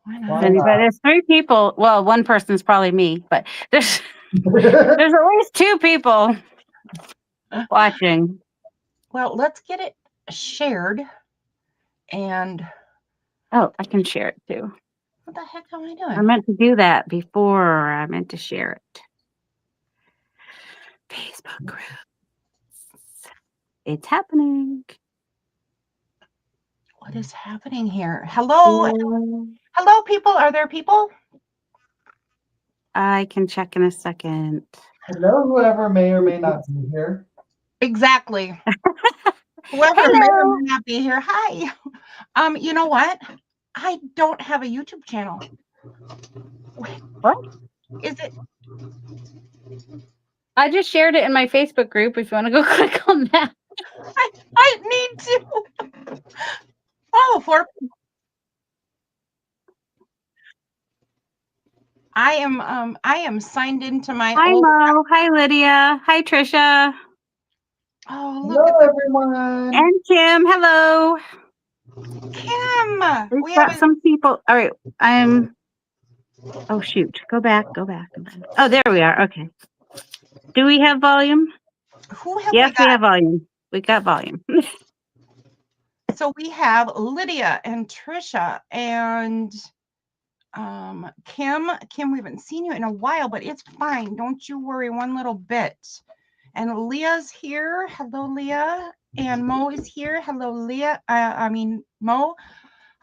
Why Anybody? not? There's 3 people. Well, one person's probably me, but there's there's at least 2 people watching. Well, let's get it shared. And Oh, I can share it too. what the heck am I I doing? meant to do that before I meant to share it. Facebook groups. It's happening. What is happening here? Hello, people. Are there people? I can check in a second. Hello, whoever may or may not be here. Exactly. Whoever may or may not be here. Hi. You know what? I don't have a YouTube channel. What? Is it? I just shared it in my Facebook group if you want to go click on that. I need to. Oh, I am signed into my Hi Mo. Hi Lydia. Hi Trisha. Oh, look Hello, at everyone. And Kim. Hello. Kim. We've got some people. All right. Oh shoot. Go back. Oh, there we are. Okay. Do we have volume? Yes, we have volume. We got volume. So we have Lydia and Trisha and Kim. Kim, we haven't seen you in a while, but it's fine. Don't you worry one little bit. And Leah's here. Hello, Leah. And Mo is here. Hello, Leah. Mo.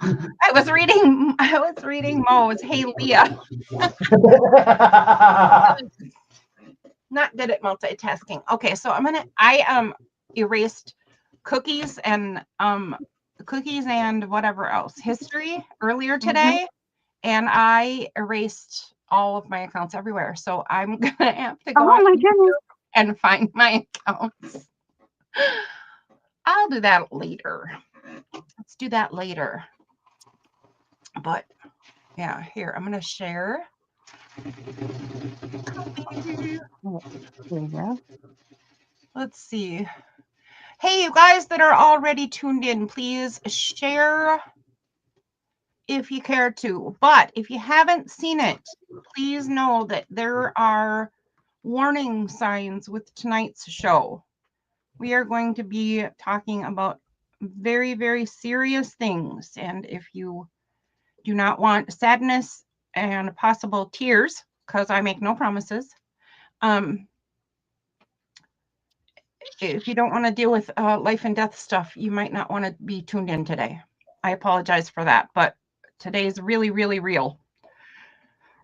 I was reading Mo's. Hey, Leah. Not good at multitasking. Okay, so I erased cookies and whatever else history earlier today, and I erased all of my accounts everywhere. So I'm gonna have to go and find my accounts. I'll do that later. Let's do that later. But yeah, here I'm gonna share. Let's see. Hey, you guys that are already tuned in, please share if you care to. But if you haven't seen it, please know that there are warning signs with tonight's show. We are going to be talking about very, very serious things. And if you do not want sadness and possible tears, because I make no promises, if you don't want to deal with life and death stuff, you might not want to be tuned in today. I apologize for that, but today is really, really real.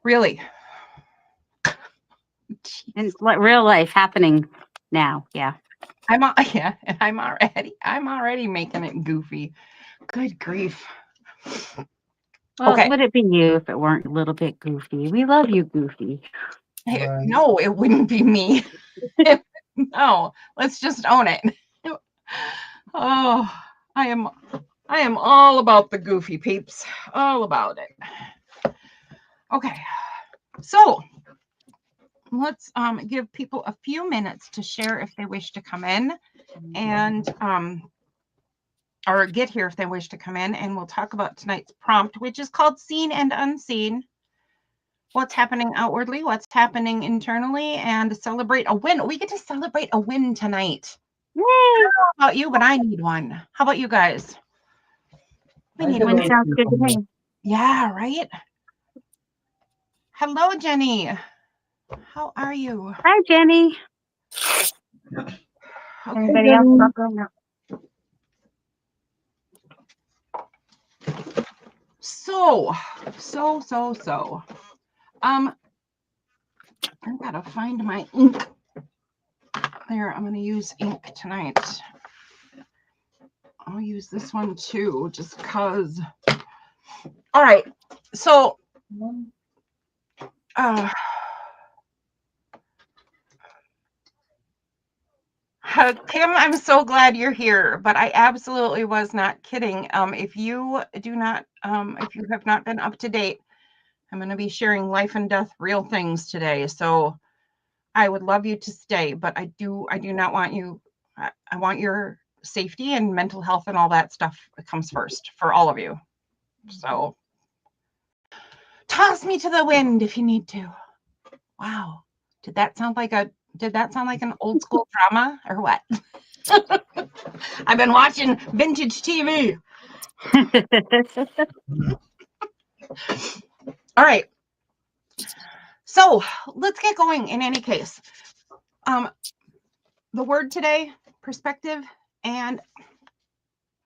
Really. And real life happening now. Yeah. I'm already making it goofy. Good grief. Well, would it be you if it weren't a little bit goofy? We love you, Goofy. Hey, no, it wouldn't be me. No, let's just own it. Oh, I am all about the goofy peeps. All about it. Okay. So let's give people a few minutes to share if they wish to come in and or get here if they wish to come in, and we'll talk about tonight's prompt, which is called Seen and Unseen. What's happening outwardly, what's happening internally, and celebrate a win. We get to celebrate a win tonight. Yay! I don't know about you, but I need one. How about you guys? We need one. Sounds good to me. Yeah, right? Hello, Jenny. How are you? Hi, Jenny. Anybody else? So. I gotta find my ink. There, I'm gonna use ink tonight. I'll use this one too, just cause. All right, so Kim, I'm so glad you're here, but I absolutely was not kidding. If you have not been up to date, I'm going to be sharing life and death, real things today. So I would love you to stay, but I do not want you. I want your safety and mental health and all that stuff comes first for all of you. So Toss me to the wind if you need to. Wow. Did that sound like an old school drama or what? I've been watching vintage TV. All right. So let's get going in any case. The word today, perspective, and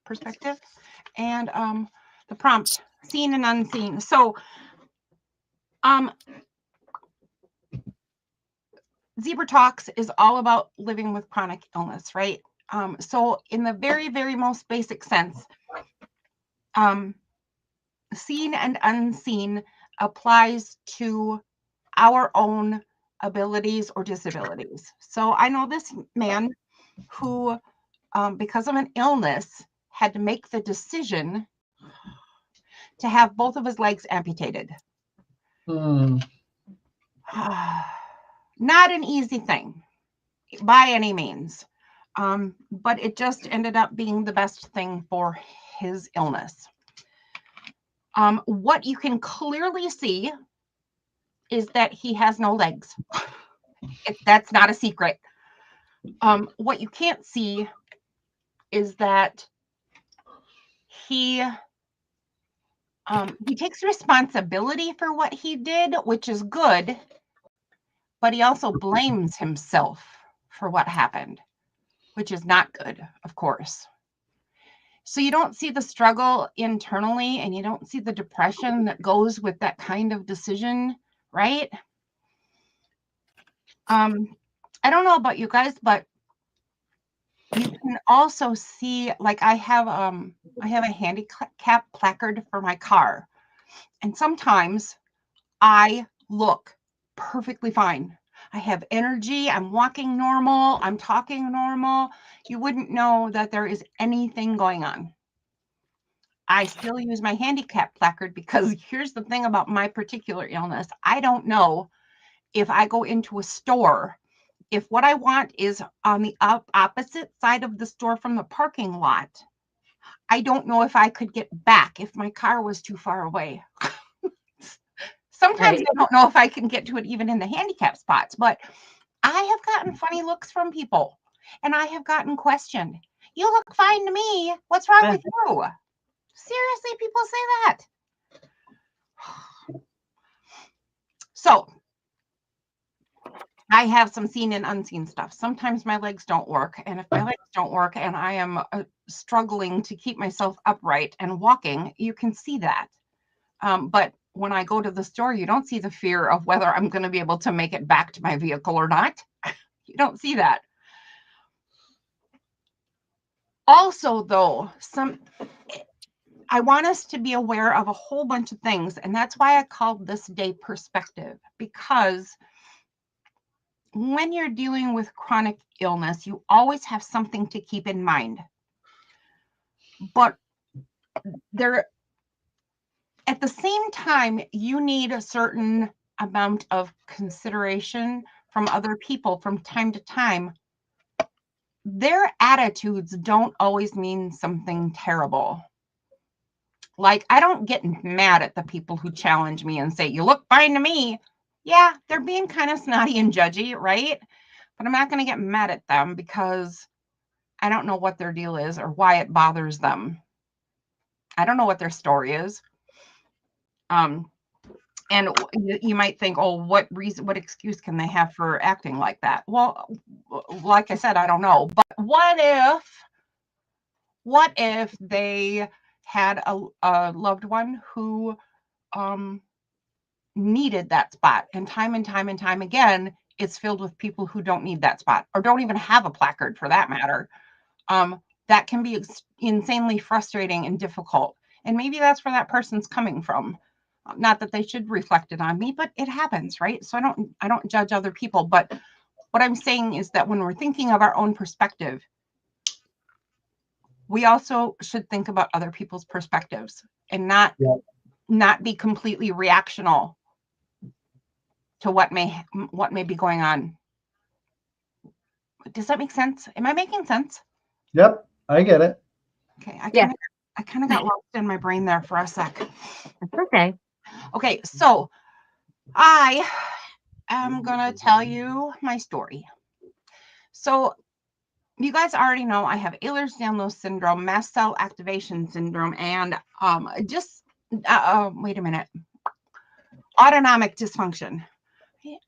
the prompt, seen and unseen. So Zebra Talks is all about living with chronic illness, right? So in the very, very most basic sense, seen and unseen applies to our own abilities or disabilities. So I know this man who, because of an illness, had to make the decision to have both of his legs amputated. Not an easy thing by any means, but it just ended up being the best thing for his illness. What you can clearly see is that he has no legs. That's not a secret. What you can't see is that he takes responsibility for what he did, which is good, but he also blames himself for what happened, which is not good, of course. So you don't see the struggle internally, and you don't see the depression that goes with that kind of decision, right? I don't know about you guys, but you can also see, like I have a handicap placard for my car, and sometimes I look perfectly fine. I have energy, I'm walking normal, I'm talking normal. You wouldn't know that there is anything going on. I still use my handicap placard because here's the thing about my particular illness. I don't know if I go into a store, if what I want is on the opposite side of the store from the parking lot, I don't know if I could get back if my car was too far away. Sometimes I don't know if I can get to it even in the handicap spots, but I have gotten funny looks from people, and I have gotten questioned. You look fine to me. What's wrong with you? Seriously, people say that. So I have some seen and unseen stuff. Sometimes my legs don't work, and if my legs don't work and I am struggling to keep myself upright and walking, you can see that. But when I go to the store, you don't see the fear of whether I'm going to be able to make it back to my vehicle or not. You don't see that. Also, though, I want us to be aware of a whole bunch of things, and that's why I called this day perspective, because when you're dealing with chronic illness, you always have something to keep in mind. But at the same time, you need a certain amount of consideration from other people from time to time. Their attitudes don't always mean something terrible. Like, I don't get mad at the people who challenge me and say, you look fine to me. Yeah, they're being kind of snotty and judgy, right? But I'm not going to get mad at them because I don't know what their deal is or why it bothers them. I don't know what their story is. And you might think, oh, what excuse can they have for acting like that? Well, like I said, I don't know. But what if they had a loved one who needed that spot, and time again, it's filled with people who don't need that spot or don't even have a placard for that matter. That can be insanely frustrating and difficult. And maybe that's where that person's coming from. Not that they should reflect it on me, but it happens, right? So I don't judge other people. But what I'm saying is that when we're thinking of our own perspective, we also should think about other people's perspectives and not be completely reactional to what may be going on. Does that make sense? Am I making sense? Yep, I get it. Okay, I kind of got lost in my brain there for a sec. That's okay. Okay, so I am gonna tell you my story. So you guys already know I have Ehlers-Danlos syndrome, mast cell activation syndrome, and wait a minute, autonomic dysfunction.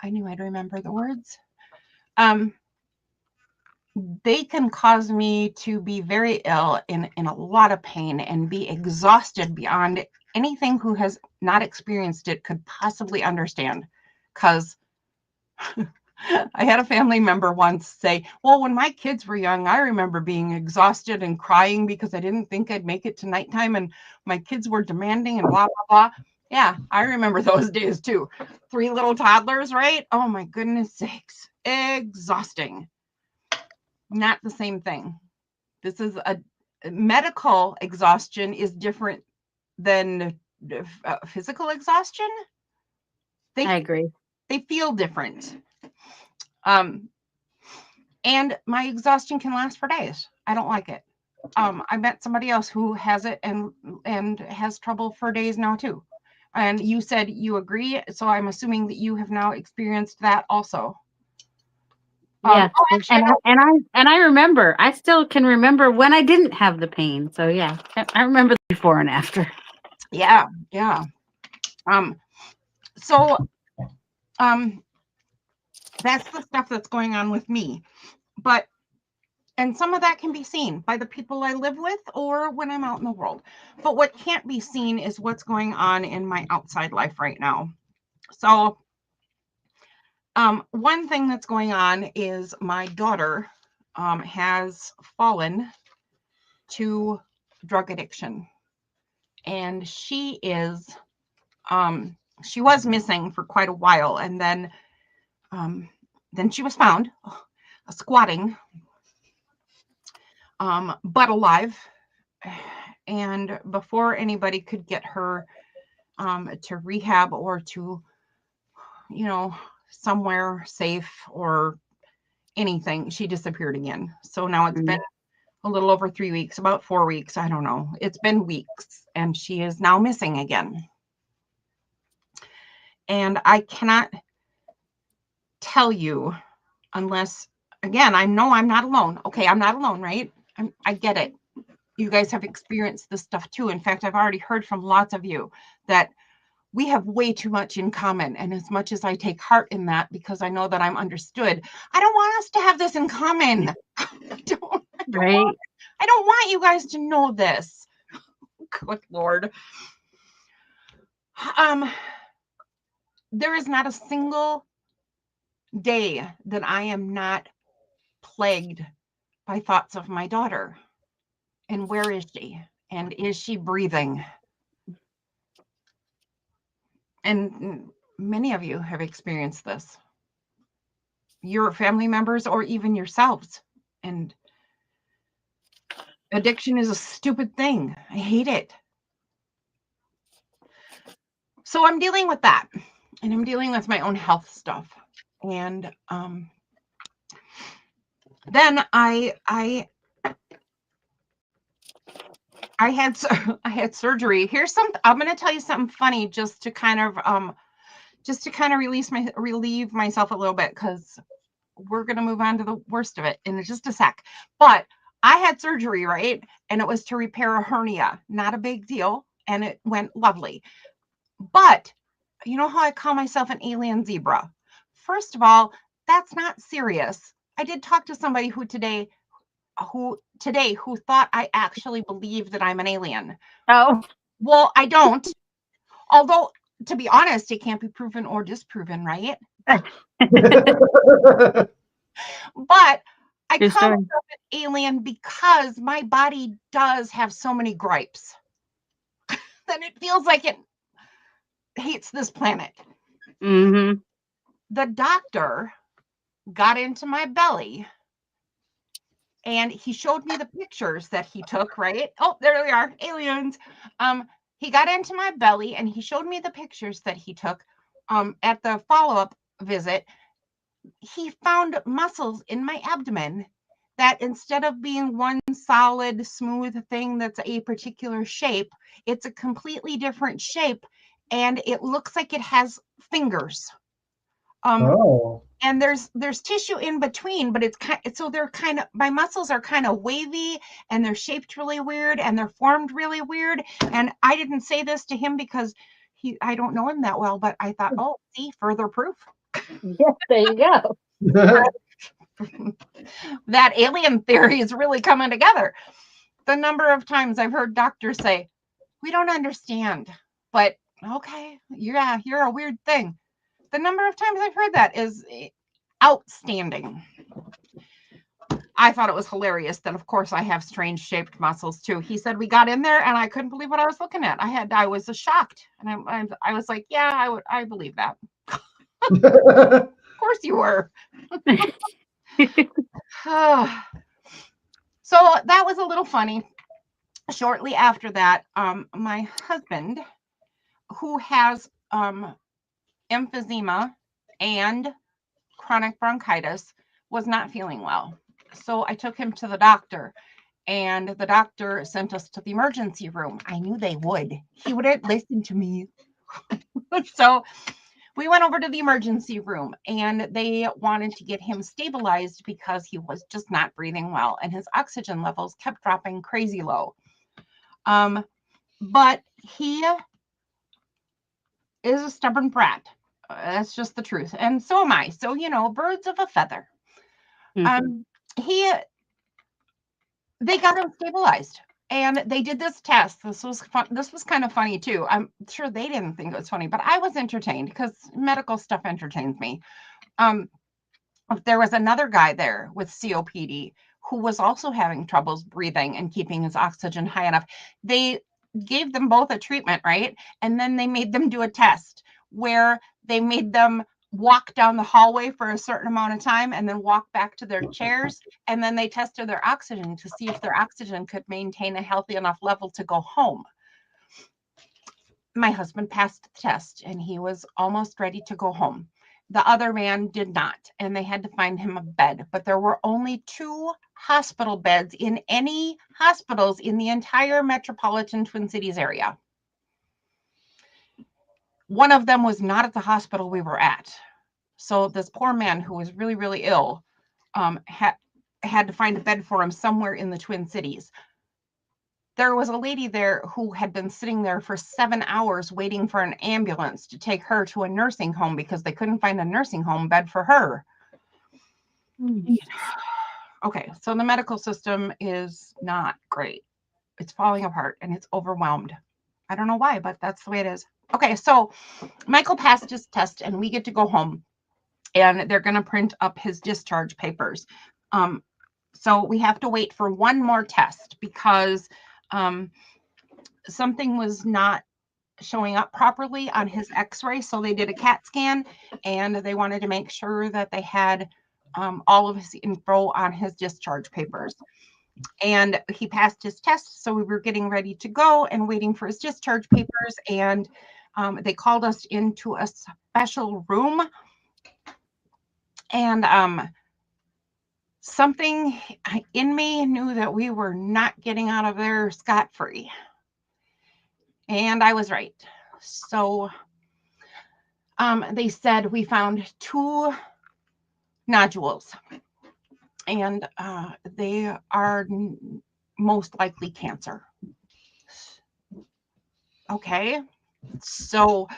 I knew I'd remember the words. They can cause me to be very ill, in a lot of pain, and be exhausted beyond anything who has not experienced it could possibly understand. Because I had a family member once say, well, when my kids were young, I remember being exhausted and crying because I didn't think I'd make it to nighttime, and my kids were demanding and blah, blah, blah. Yeah, I remember those days too. 3 little toddlers, right? Oh my goodness sakes. Exhausting. Not the same thing. This is a medical exhaustion is different than physical exhaustion. I agree. They feel different. And my exhaustion can last for days. I don't like it. I met somebody else who has it and has trouble for days now too. And you said you agree, so I'm assuming that you have now experienced that also. Yeah, and I remember. I still can remember when I didn't have the pain. So yeah, I remember the before and after. Yeah. So that's the stuff that's going on with me. And some of that can be seen by the people I live with or when I'm out in the world. But what can't be seen is what's going on in my outside life right now. So one thing that's going on is my daughter has fallen to drug addiction. And she was missing for quite a while. And then she was found squatting, but alive. And before anybody could get her to rehab or to, somewhere safe or anything, she disappeared again. So now it's been a little over 3 weeks, about 4 weeks. I don't know. It's been weeks, and she is now missing again. And I cannot tell you unless, again, I know I'm not alone. Okay, I'm not alone, right? I get it. You guys have experienced this stuff too. In fact, I've already heard from lots of you that we have way too much in common. And as much as I take heart in that, because I know that I'm understood, I don't want us to have this in common. I don't want you guys to know this. Good Lord. There is not a single day that I am not plagued by thoughts of my daughter. And where is she? And is she breathing? And many of you have experienced this. Your family members or even yourselves. And addiction is a stupid thing. I hate it. So I'm dealing with that. And I'm dealing with my own health stuff. And then I had surgery. I'm going to tell you something funny just to kind of relieve myself a little bit, because we're going to move on to the worst of it in just a sec. But I had surgery, right? And it was to repair a hernia. Not a big deal. And it went lovely. But you know how I call myself an alien zebra? First of all, that's not serious. I did talk to somebody who today thought I actually believe that I'm an alien. Oh. Well, I don't. Although, to be honest, it can't be proven or disproven, right? But I call myself an alien because my body does have so many gripes that it feels like it hates this planet. Mm-hmm. The doctor got into my belly and he showed me the pictures that he took, right? Oh, there we are, aliens. He got into my belly and he showed me the pictures that he took at the follow-up visit. He found muscles in my abdomen that, instead of being one solid, smooth thing that's a particular shape, it's a completely different shape. and it looks like it has fingers. Oh. And there's tissue in between, but it's so they're kind of, my muscles are kind of wavy, and they're shaped really weird, and they're formed really weird. And I didn't say this to him because I don't know him that well, but I thought, oh, see, further proof. Yes, there you go. That alien theory is really coming together. The number of times I've heard doctors say, we don't understand, but okay, yeah, you're a weird thing. The number of times I've heard that is outstanding. I thought it was hilarious that, of course, I have strange shaped muscles too. He said we got in there and I couldn't believe what I was looking at. I was shocked, and I was like, yeah, I believe that. Of course you were. So that was a little funny. Shortly after that, my husband, who has emphysema and chronic bronchitis, was not feeling well. So I took him to the doctor, and the doctor sent us to the emergency room. I knew they would. He wouldn't listen to me. So we went over to the emergency room, and they wanted to get him stabilized because he was just not breathing well, and his oxygen levels kept dropping crazy low. But he is a stubborn brat. That's just the truth. And so am I. So, birds of a feather. Mm-hmm. They got him stabilized, and they did this test. This was fun. This was kind of funny too. I'm sure they didn't think it was funny, but I was entertained because medical stuff entertains me. There was another guy there with COPD who was also having troubles breathing and keeping his oxygen high enough. They gave them both a treatment, right? And then they made them do a test where they made them walk down the hallway for a certain amount of time and then walk back to their chairs. And then they tested their oxygen to see if their oxygen could maintain a healthy enough level to go home. My husband passed the test and he was almost ready to go home. The other man did not, and they had to find him a bed. But there were only 2 hospital beds in any hospitals in the entire metropolitan Twin Cities area. One of them was not at the hospital we were at. So this poor man who was really, really ill had to find a bed for him somewhere in the Twin Cities. There was a lady there who had been sitting there for 7 hours waiting for an ambulance to take her to a nursing home because they couldn't find a nursing home bed for her. Okay, so the medical system is not great. It's falling apart and it's overwhelmed. I don't know why, but that's the way it is. Okay, so Michael passed his test and we get to go home, and they're going to print up his discharge papers. So we have to wait for one more test because something was not showing up properly on his x-ray. So they did a CAT scan, and they wanted to make sure that they had all of his info on his discharge papers. And he passed his test, so we were getting ready to go and waiting for his discharge papers, and they called us into a special room, and something in me knew that we were not getting out of there scot-free. And I was right. So they said we found 2 nodules, and they are most likely cancer. Okay, so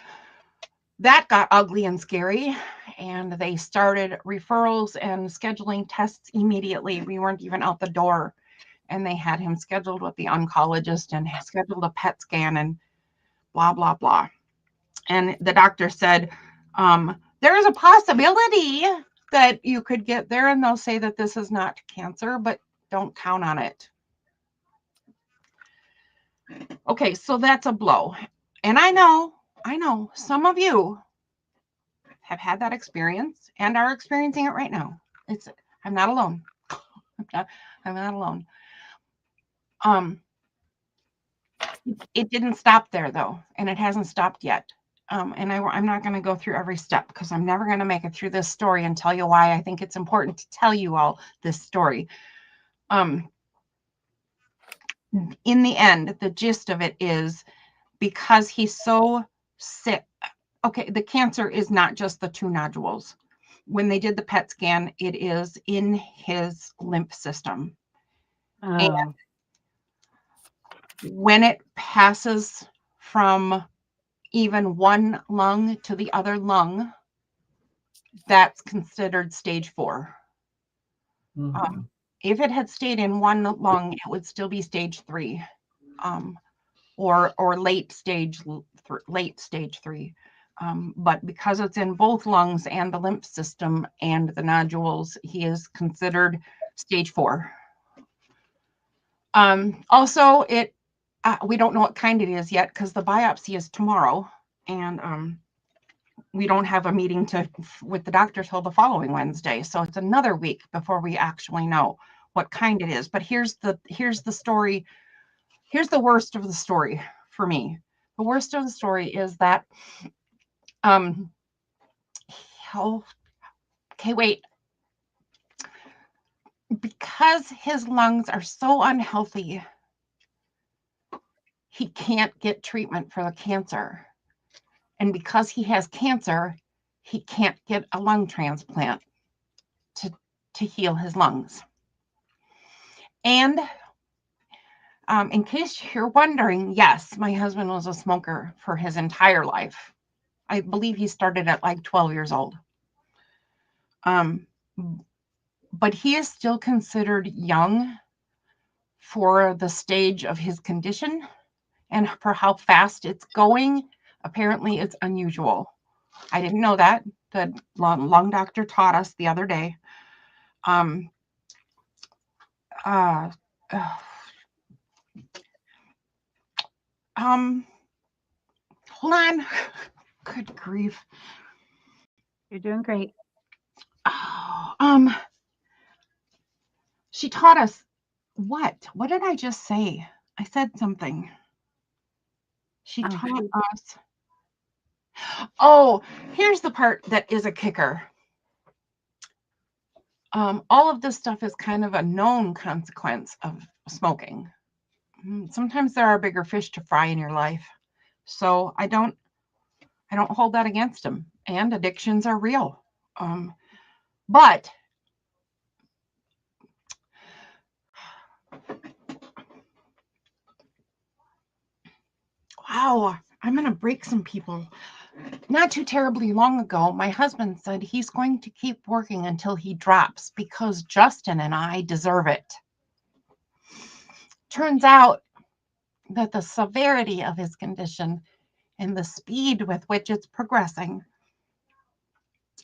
that got ugly and scary, and they started referrals and scheduling tests immediately. We weren't even out the door, and they had him scheduled with the oncologist and scheduled a PET scan and blah, blah, blah. And the doctor said, there is a possibility that you could get there, and they'll say that this is not cancer, but don't count on it. Okay, so that's a blow. And I know some of you have had that experience and are experiencing it right now. I'm not alone. I'm not alone. It didn't stop there though, and it hasn't stopped yet. And I'm not going to go through every step because I'm never going to make it through this story and tell you why I think it's important to tell you all this story. In the end, the gist of it is because he's so sick. Okay, the cancer is not just the 2 nodules. When they did the PET scan, it is in his lymph system. And Oh, when it passes from even one lung to the other lung, that's considered stage 4. Mhm. If it had stayed in one lung, it would still be stage 3, or late stage 3. But because it's in both lungs and the lymph system and the nodules, he is considered stage 4. Also, we don't know what kind it is yet because the biopsy is tomorrow, and we don't have a meeting with the doctor till the following Wednesday. So it's another week before we actually know what kind it is. But here's the story. Here's the worst of the story for me. The worst of the story is that, okay, wait. Because his lungs are so unhealthy, he can't get treatment for the cancer. And because he has cancer, he can't get a lung transplant to heal his lungs. And in case you're wondering, yes, my husband was a smoker for his entire life. I believe he started at like 12 years old. But he is still considered young for the stage of his condition and for how fast it's going. Apparently, it's unusual. I didn't know that. The lung doctor taught us the other day. Hold on. Good grief. you're doing great. She taught us what? What did I just say? I said something. She taught us. Oh, here's the part that is a kicker. All of this stuff is kind of a known consequence of smoking. Sometimes there are bigger fish to fry in your life. So I don't hold that against him. And addictions are real. But wow, I'm going to break some people. Not too terribly long ago, my husband said he's going to keep working until he drops because Justin and I deserve it. Turns out that the severity of his condition and the speed with which it's progressing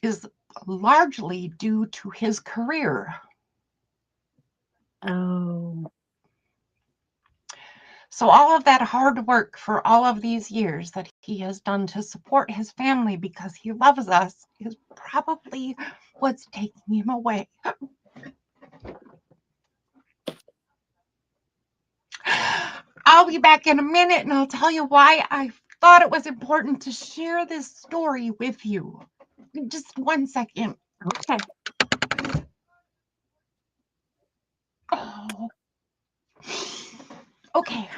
is largely due to his career. Oh. So all of that hard work for all of these years that he has done to support his family because he loves us is probably what's taking him away. I'll be back in a minute and I'll tell you why I thought it was important to share this story with you. Just 1 second. Okay. Oh. Okay.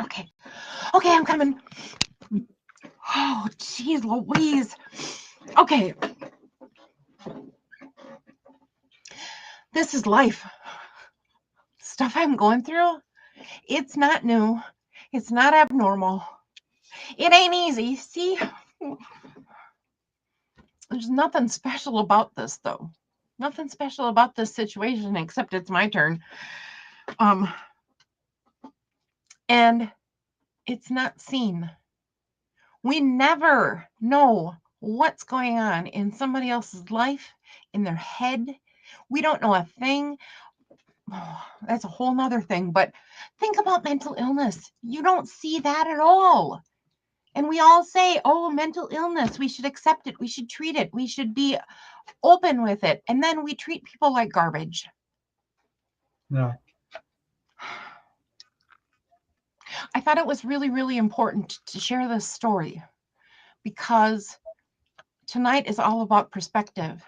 Okay. Okay, I'm coming. Oh, geez, Louise. Okay. This is life. Stuff I'm going through, it's not new. It's not abnormal. It ain't easy. See? There's nothing special about this, though. Nothing special about this situation except it's my turn. And it's not seen. We never know what's going on in somebody else's life, in their head. We don't know a thing. Oh, that's a whole nother thing. But think about mental illness. You don't see that at all. And we all say, oh, mental illness, we should accept it. We should treat it. We should be open with it. And then we treat people like garbage. Yeah. I thought it was really, really important to share this story because tonight is all about perspective.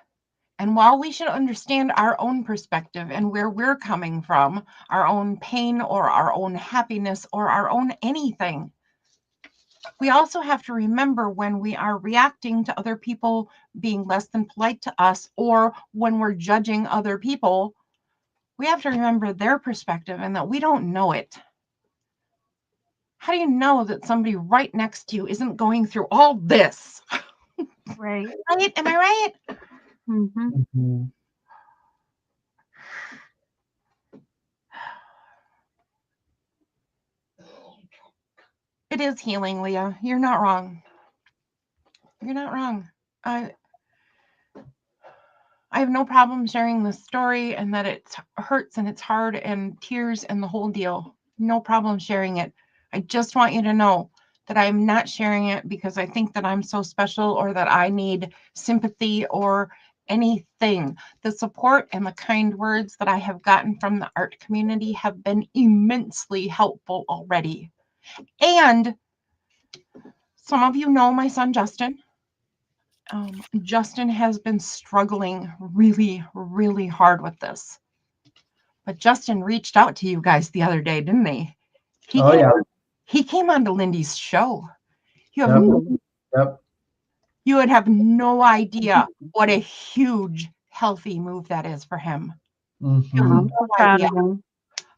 And while we should understand our own perspective and where we're coming from, our own pain or our own happiness or our own anything, we also have to remember when we are reacting to other people being less than polite to us, or when we're judging other people, we have to remember their perspective and that we don't know it. How do you know that somebody right next to you isn't going through all this? Right. Right? Am I right? Mm-hmm. Mm-hmm. It is healing, Leah. You're not wrong. You're not wrong. I have no problem sharing this story and that it hurts and it's hard and tears and the whole deal. No problem sharing it. I just want you to know that I'm not sharing it because I think that I'm so special or that I need sympathy or anything. The support and the kind words that I have gotten from the art community have been immensely helpful already. And some of you know my son, Justin. Justin has been struggling really, really hard with this. But Justin reached out to you guys the other day, didn't he? He came on to Lindy's show. You would have no idea what a huge, healthy move that is for him. Mm-hmm. I'm so proud of him.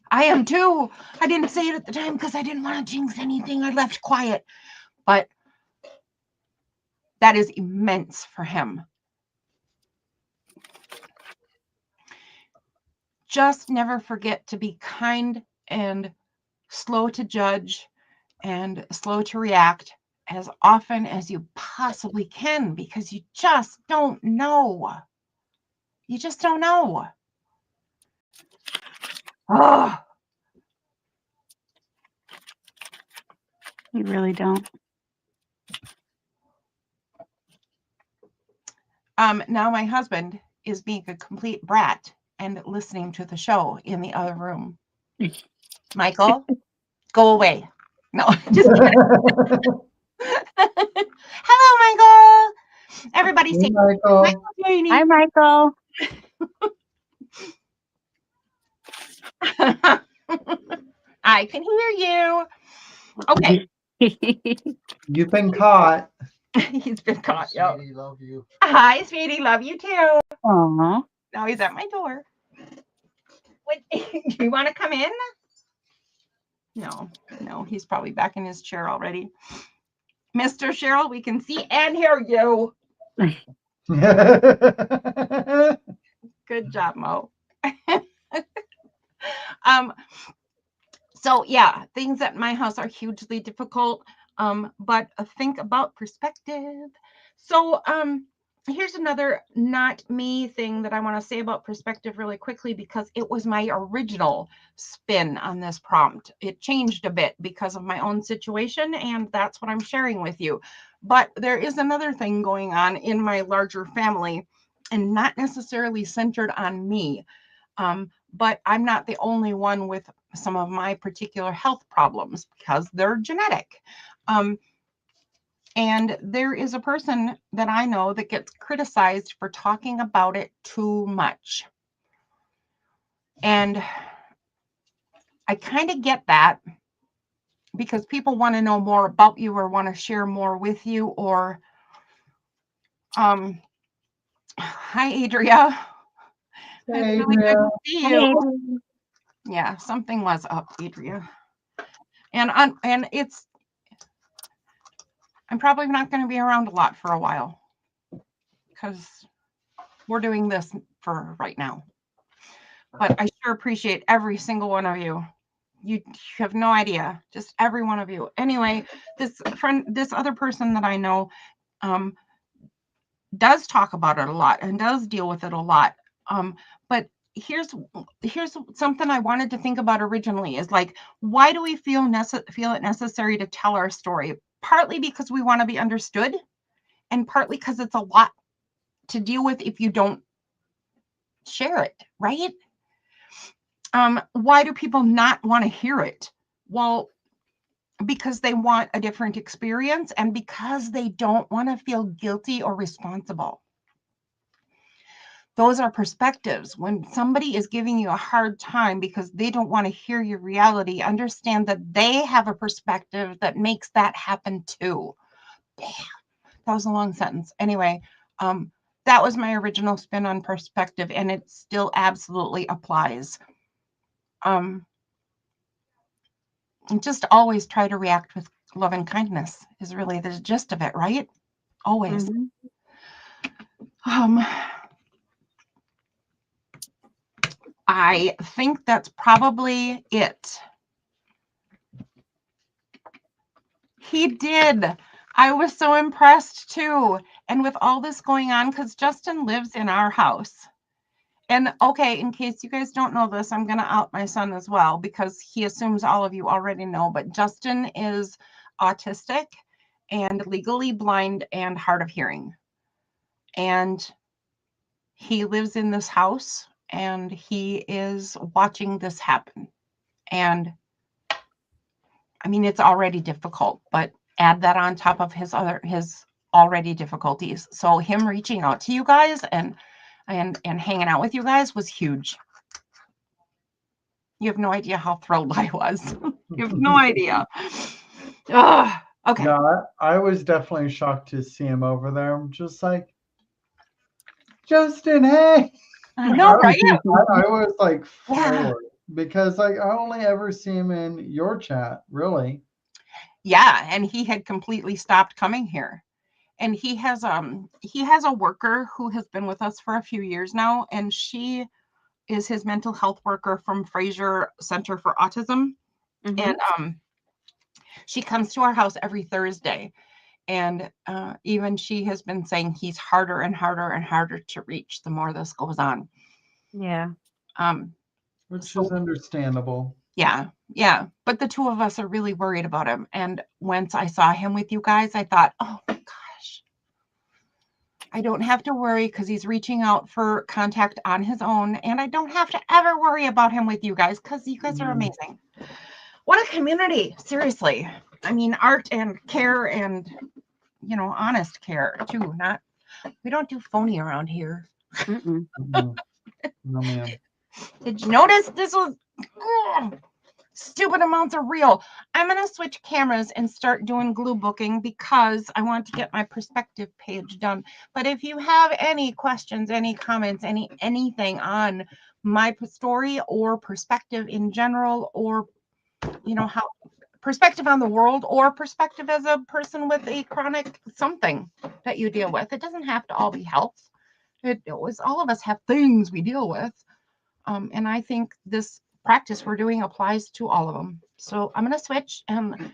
I am too. I didn't say it at the time because I didn't want to jinx anything. I left quiet. But that is immense for him. Just never forget to be kind and slow to judge and slow to react as often as you possibly can, because you just don't know. You just don't know. Oh, You really don't. now my husband is being a complete brat and listening to the show in the other room. Michael, go away. No, just kidding. Hello, Michael. Everybody say Michael. Hi, Michael. I can hear you. Okay. You've been caught. He's been caught. Hi, sweetie, love you. Hi, sweetie. Love you too. Aw. Now he's at my door. What, do you want to come in? No, he's probably back in his chair already. Mr. Cheryl, we can see and hear you. Good job, Mo. So yeah, things at my house are hugely difficult. But think about perspective. So here's another not me thing that I want to say about perspective really quickly, because it was my original spin on this prompt. It changed a bit because of my own situation, and that's what I'm sharing with you. But there is another thing going on in my larger family, and not necessarily centered on me. But I'm not the only one with some of my particular health problems because they're genetic. And there is a person that I know that gets criticized for talking about it too much. And I kind of get that, because people want to know more about you or want to share more with you, or hi, Adria. Hey, It's really good to see you. Hey. Yeah, something was up, Adria. And it's, I'm probably not going to be around a lot for a while, because we're doing this for right now. But I sure appreciate every single one of you. You have no idea, just every one of you. Anyway, this other person that I know does talk about it a lot and does deal with it a lot. But here's something I wanted to think about originally, is like, why do we feel it necessary to tell our story? Partly because we want to be understood, and partly because it's a lot to deal with if you don't share it, right? Why do people not want to hear it? Well, because they want a different experience, and because they don't want to feel guilty or responsible. Those are perspectives. When somebody is giving you a hard time because they don't want to hear your reality, understand that they have a perspective that makes that happen too. Damn, that was a long sentence. Anyway, that was my original spin on perspective, and it still absolutely applies. Just always try to react with love and kindness is really the gist of it, right? Always. I think that's probably it. He did. I was so impressed too. And with all this going on, because Justin lives in our house. And okay, in case you guys don't know this, I'm going to out my son as well, because he assumes all of you already know, but Justin is autistic and legally blind and hard of hearing. And he lives in this house and he is watching this happen. And I mean, it's already difficult, but add that on top of his already difficulties. So him reaching out to you guys and hanging out with you guys was huge. You have no idea how thrilled I was. You have no idea. Oh, okay. Yeah, I was definitely shocked to see him over there. I'm just like, Justin, hey. I know, right? I was like Yeah. floored because like I only ever see him in your chat, really. Yeah, and he had completely stopped coming here. And he has a worker who has been with us for a few years now, and she is his mental health worker from Fraser Center for Autism. And she comes to our house every Thursday. And even she has been saying he's harder and harder and harder to reach the more this goes on. Yeah. Which is understandable. Yeah. But the two of us are really worried about him. And once I saw him with you guys, I thought, oh my gosh, I don't have to worry because he's reaching out for contact on his own. And I don't have to ever worry about him with you guys because you guys are amazing. What a community. Seriously. I mean, art and care and, honest care too. We don't do phony around here. No, ma'am. Did you notice this was stupid amounts of real? I'm going to switch cameras and start doing glue booking because I want to get my perspective page done. But if you have any questions, any comments, anything on my story or perspective in general, or, how perspective on the world, or perspective as a person with a chronic something that you deal with, it doesn't have to all be health. All of us have things we deal with. And I think this practice we're doing applies to all of them. So I'm going to switch and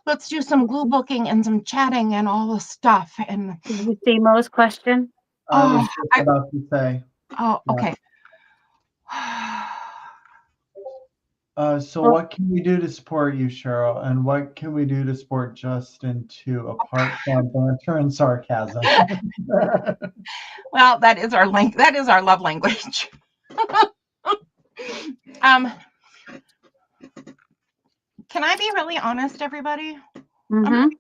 let's do some glue booking and some chatting and all the stuff. And did you see Mo's question? I was just about to say. Oh, okay. So what can we do to support you, Cheryl? And what can we do to support Justin too, apart from banter and sarcasm? Well, that is our love language. Can I be really honest, everybody? I'm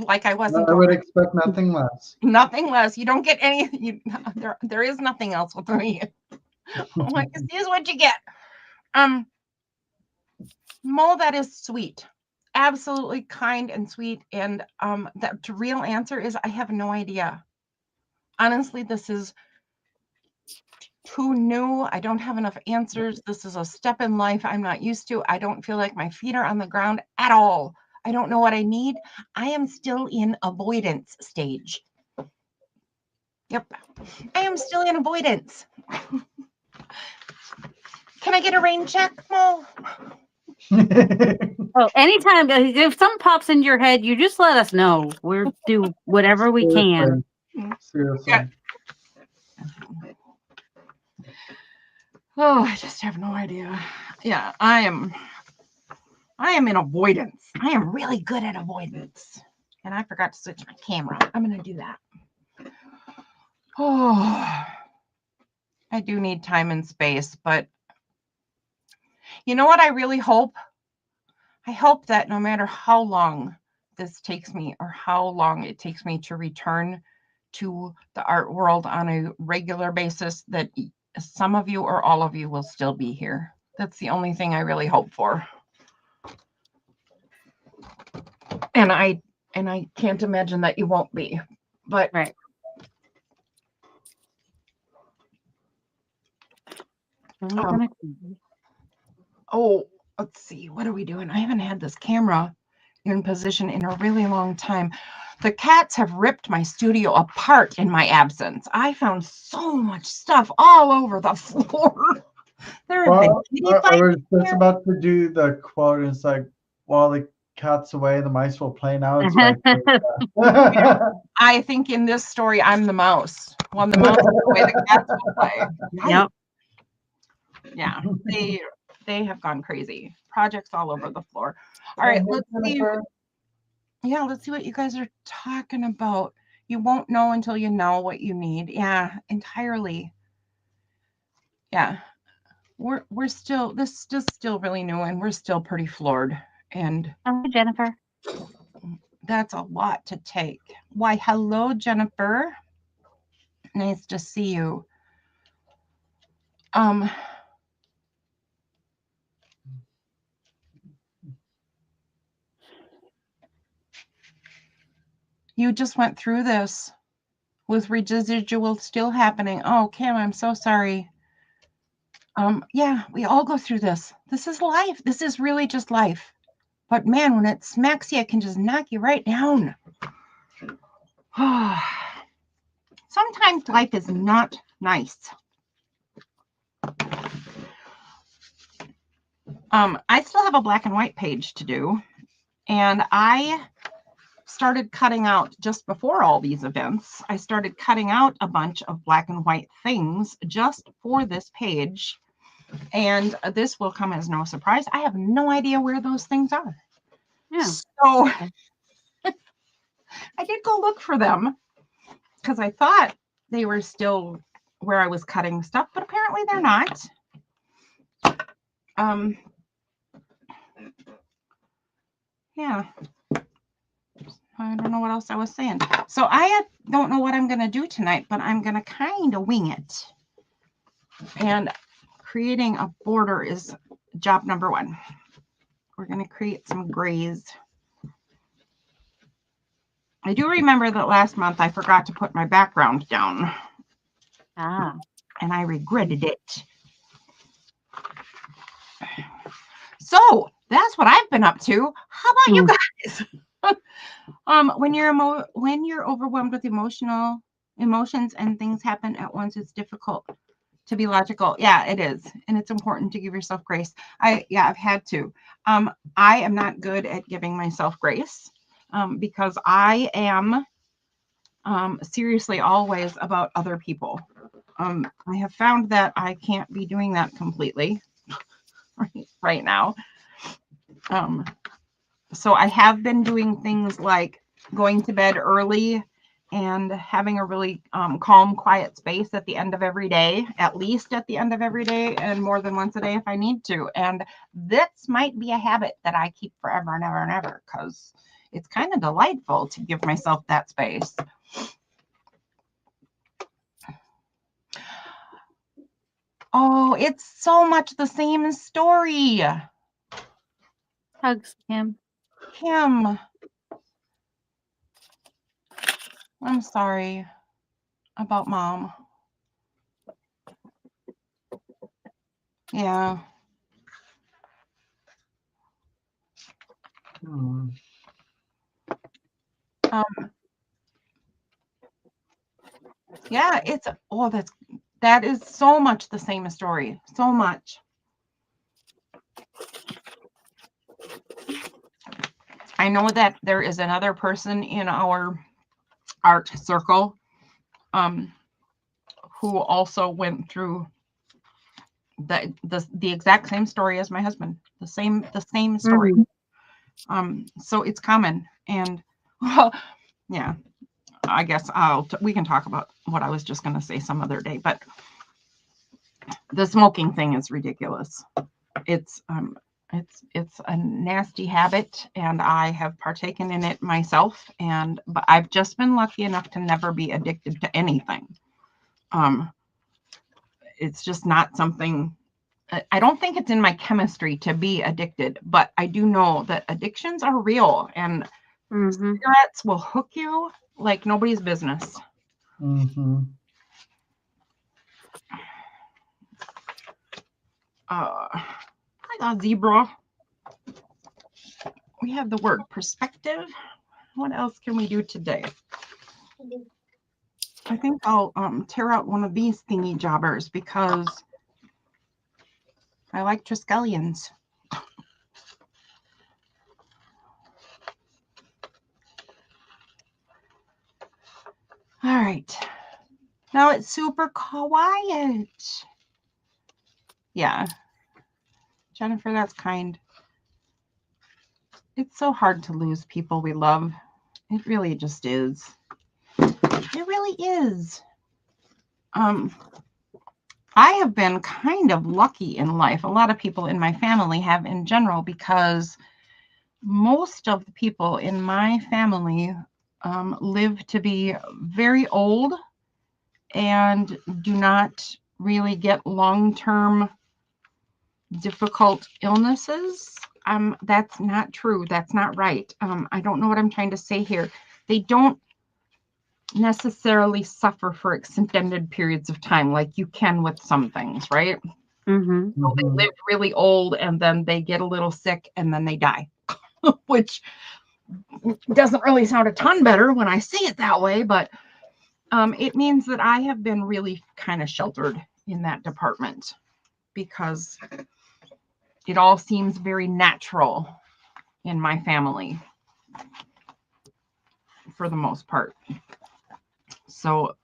like I wasn't. I would expect nothing less. Nothing less. You don't get any. There is nothing else with me. I'm like, this is what you get. Mo, that is sweet. Absolutely kind and sweet. And the real answer is I have no idea. Honestly, this is too new. I don't have enough answers. This is a step in life I'm not used to. I don't feel like my feet are on the ground at all. I don't know what I need. I am still in avoidance stage. Yep. I am still in avoidance. Can I get a rain check, Mo? Oh, anytime if something pops into your head, you just let us know. We'll do whatever we can. Seriously. Yeah. Oh, I just have no idea. Yeah, I am in avoidance. I am really good at avoidance. And I forgot to switch my camera. I'm going to do that. Oh, I do need time and space, but you know what I really hope? I hope that no matter how long this takes me or how long it takes me to return to the art world on a regular basis, that some of you or all of you will still be here. That's the only thing I really hope for. And I can't imagine that you won't be, but Right. Oh, let's see. What are we doing? I haven't had this camera in position in a really long time. The cats have ripped my studio apart in my absence. I found so much stuff all over the floor. There have been kitty I fights was just here. about to do the quote. It's like, while the cat's away, the mice will play now. It's like, I think in this story, I'm the mouse. When the mouse is away, the cats will play. Yep. Yeah, they have gone crazy. Projects all over the floor. All right, let's see. Yeah, let's see what you guys are talking about. You won't know until you know what you need. Yeah, entirely. Yeah. We're still, this is just still really new, and we're still pretty floored. And Oh, Jennifer. that's a lot to take. Why, hello, Jennifer. Nice to see you. You just went through this with residual still happening. Oh, Kim, I'm so sorry. Yeah, we all go through this. This is life. This is really just life. But man, when it smacks you, it can just knock you right down. Sometimes life is not nice. I still have a black and white page to do, and I started cutting out just before all these events. I started cutting out a bunch of black and white things just for this page, and this will come as no surprise. I have no idea where those things are. Yeah. So I did go look for them because I thought they were still where I was cutting stuff, but apparently they're not. Yeah. I don't know what else I was saying. So I don't know what I'm going to do tonight, but I'm going to kind of wing it. And creating a border is job number one. We're going to create some grays. I do remember that last month I forgot to put my background down. And I regretted it. So that's what I've been up to. How about you guys? When you're overwhelmed with emotions and things happen at once, it's difficult to be logical. Yeah, it is. And it's important to give yourself grace. I've had to. I am not good at giving myself grace because I am seriously always about other people. I have found that I can't be doing that completely right now. So I have been doing things like going to bed early and having a really calm, quiet space at the end of every day, at least at the end of every day, and more than once a day if I need to. And this might be a habit that I keep forever and ever and ever, because it's kind of delightful to give myself that space. Oh, it's so much the same story. Hugs, Kim. Kim. I'm sorry about Mom. Yeah. Yeah, that is so much the same story. So much. I know that there is another person in our art circle who also went through the exact same story as my husband. The same story. So it's common. And well, yeah, I guess we can talk about what I was just going to say some other day, but the smoking thing is ridiculous. It's It's a nasty habit, and I have partaken in it myself. But I've just been lucky enough to never be addicted to anything. It's just not something. I don't think it's in my chemistry to be addicted, but I do know that addictions are real, and cigarettes will hook you like nobody's business. Mm-hmm. I got zebra. We have the word perspective. What else can we do today? I think I'll tear out one of these thingy jobbers because I like Triskelions. All right. Now it's super quiet. Yeah. Jennifer, that's kind. It's so hard to lose people we love. It really just is. It really is. I have been kind of lucky in life. A lot of people in my family have in general, because most of the people in my family live to be very old and do not really get long-term difficult illnesses. That's not true. That's not right. I don't know what I'm trying to say here. They don't necessarily suffer for extended periods of time like you can with some things, right? Mm-hmm. So they live really old and then they get a little sick and then they die, which doesn't really sound a ton better when I say it that way, but it means that I have been really kind of sheltered in that department because it all seems very natural in my family for the most part. So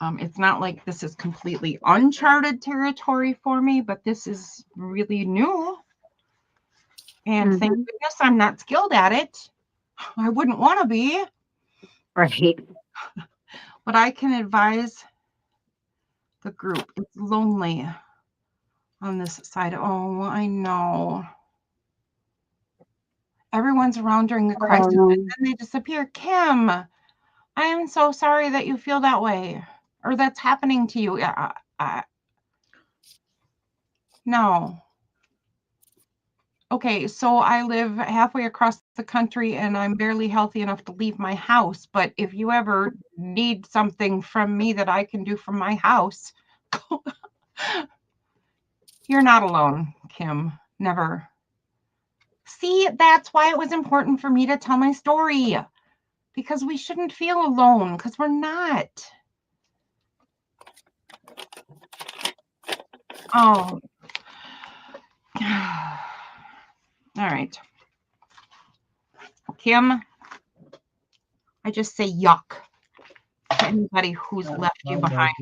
it's not like this is completely uncharted territory for me, but this is really new. And thank goodness I'm not skilled at it. I wouldn't want to be. Right. But I can advise the group. It's lonely on this side. Oh, I know. Everyone's around during the crisis and then they disappear. Kim, I am so sorry that you feel that way or that's happening to you. No. Okay, so I live halfway across the country and I'm barely healthy enough to leave my house. But if you ever need something from me that I can do from my house, you're not alone, Kim. Never. See, that's why it was important for me to tell my story. Because we shouldn't feel alone, because we're not. Oh. All right. Kim, I just say yuck to anybody who's left you behind.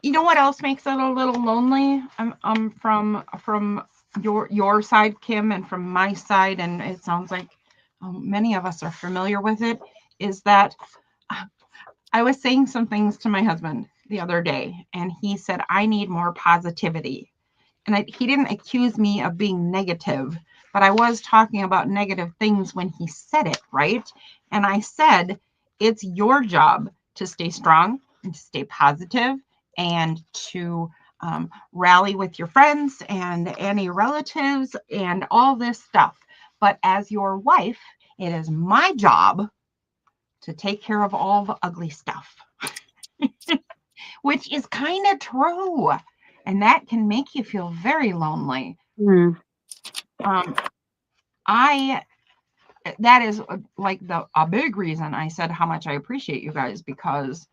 You know what else makes it a little lonely? From your side, Kim, and from my side, and it sounds like many of us are familiar with it, is that I was saying some things to my husband the other day, and he said, I need more positivity. And he didn't accuse me of being negative, but I was talking about negative things when he said it, right? And I said, it's your job to stay strong and to stay positive and to rally with your friends and any relatives and all this stuff. But as your wife, it is my job to take care of all the ugly stuff, which is kind of true. And that can make you feel very lonely. That is like a big reason I said how much I appreciate you guys, because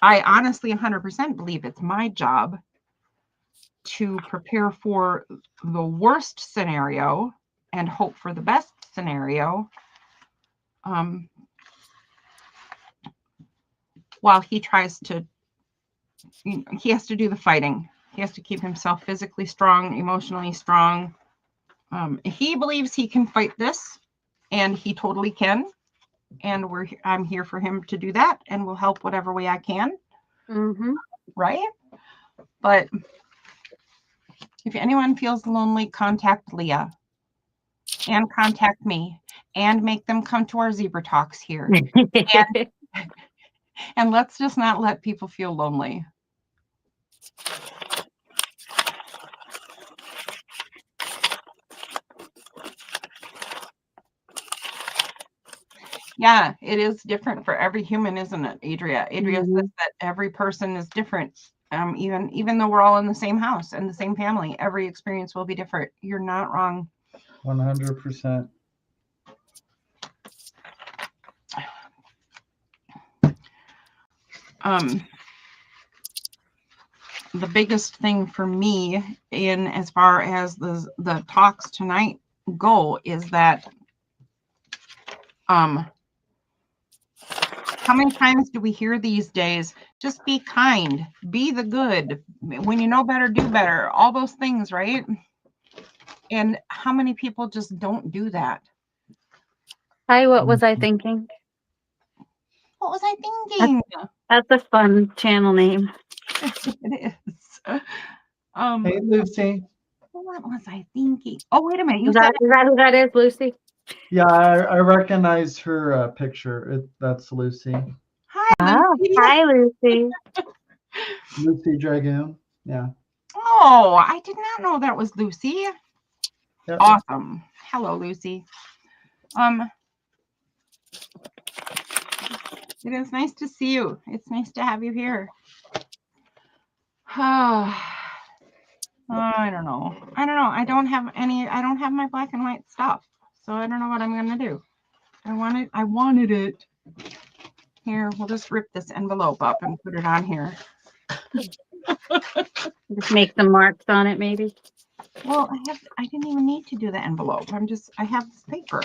I honestly 100% believe it's my job to prepare for the worst scenario and hope for the best scenario. While he tries to, he has to do the fighting. He has to keep himself physically strong, emotionally strong. He believes he can fight this, and he totally can. and I'm here for him to do that, and we'll help whatever way I can. Mm-hmm. Right? But if anyone feels lonely, contact Leah and contact me and make them come to our zebra talks here. And let's just not let people feel lonely. Yeah, it is different for every human, isn't it, Adria? Adria says that every person is different. Even though we're all in the same house and the same family, every experience will be different. You're not wrong. 100%. The biggest thing for me in as far as the talks tonight go is that how many times do we hear these days, just be kind, be the good, when you know better, do better, all those things, right? And how many people just don't do that? Hi, what was I thinking? What was I thinking? That's a fun channel name. It is. Hey, Lucy. What was I thinking? Oh, wait a minute. Is that who that is, Lucy? Yeah, I recognize her picture. That's Lucy. Hi, Lucy. Hi, Lucy. Lucy Dragoon. Yeah. Oh, I did not know that was Lucy. Yep. Awesome. Hello, Lucy. It is nice to see you. It's nice to have you here. I don't know. I don't have my black and white stuff. So I don't know what I'm going to do. I wanted it. Here, we'll just rip this envelope up and put it on here. Just make some marks on it, maybe. Well, I didn't even need to do the envelope. I have this paper.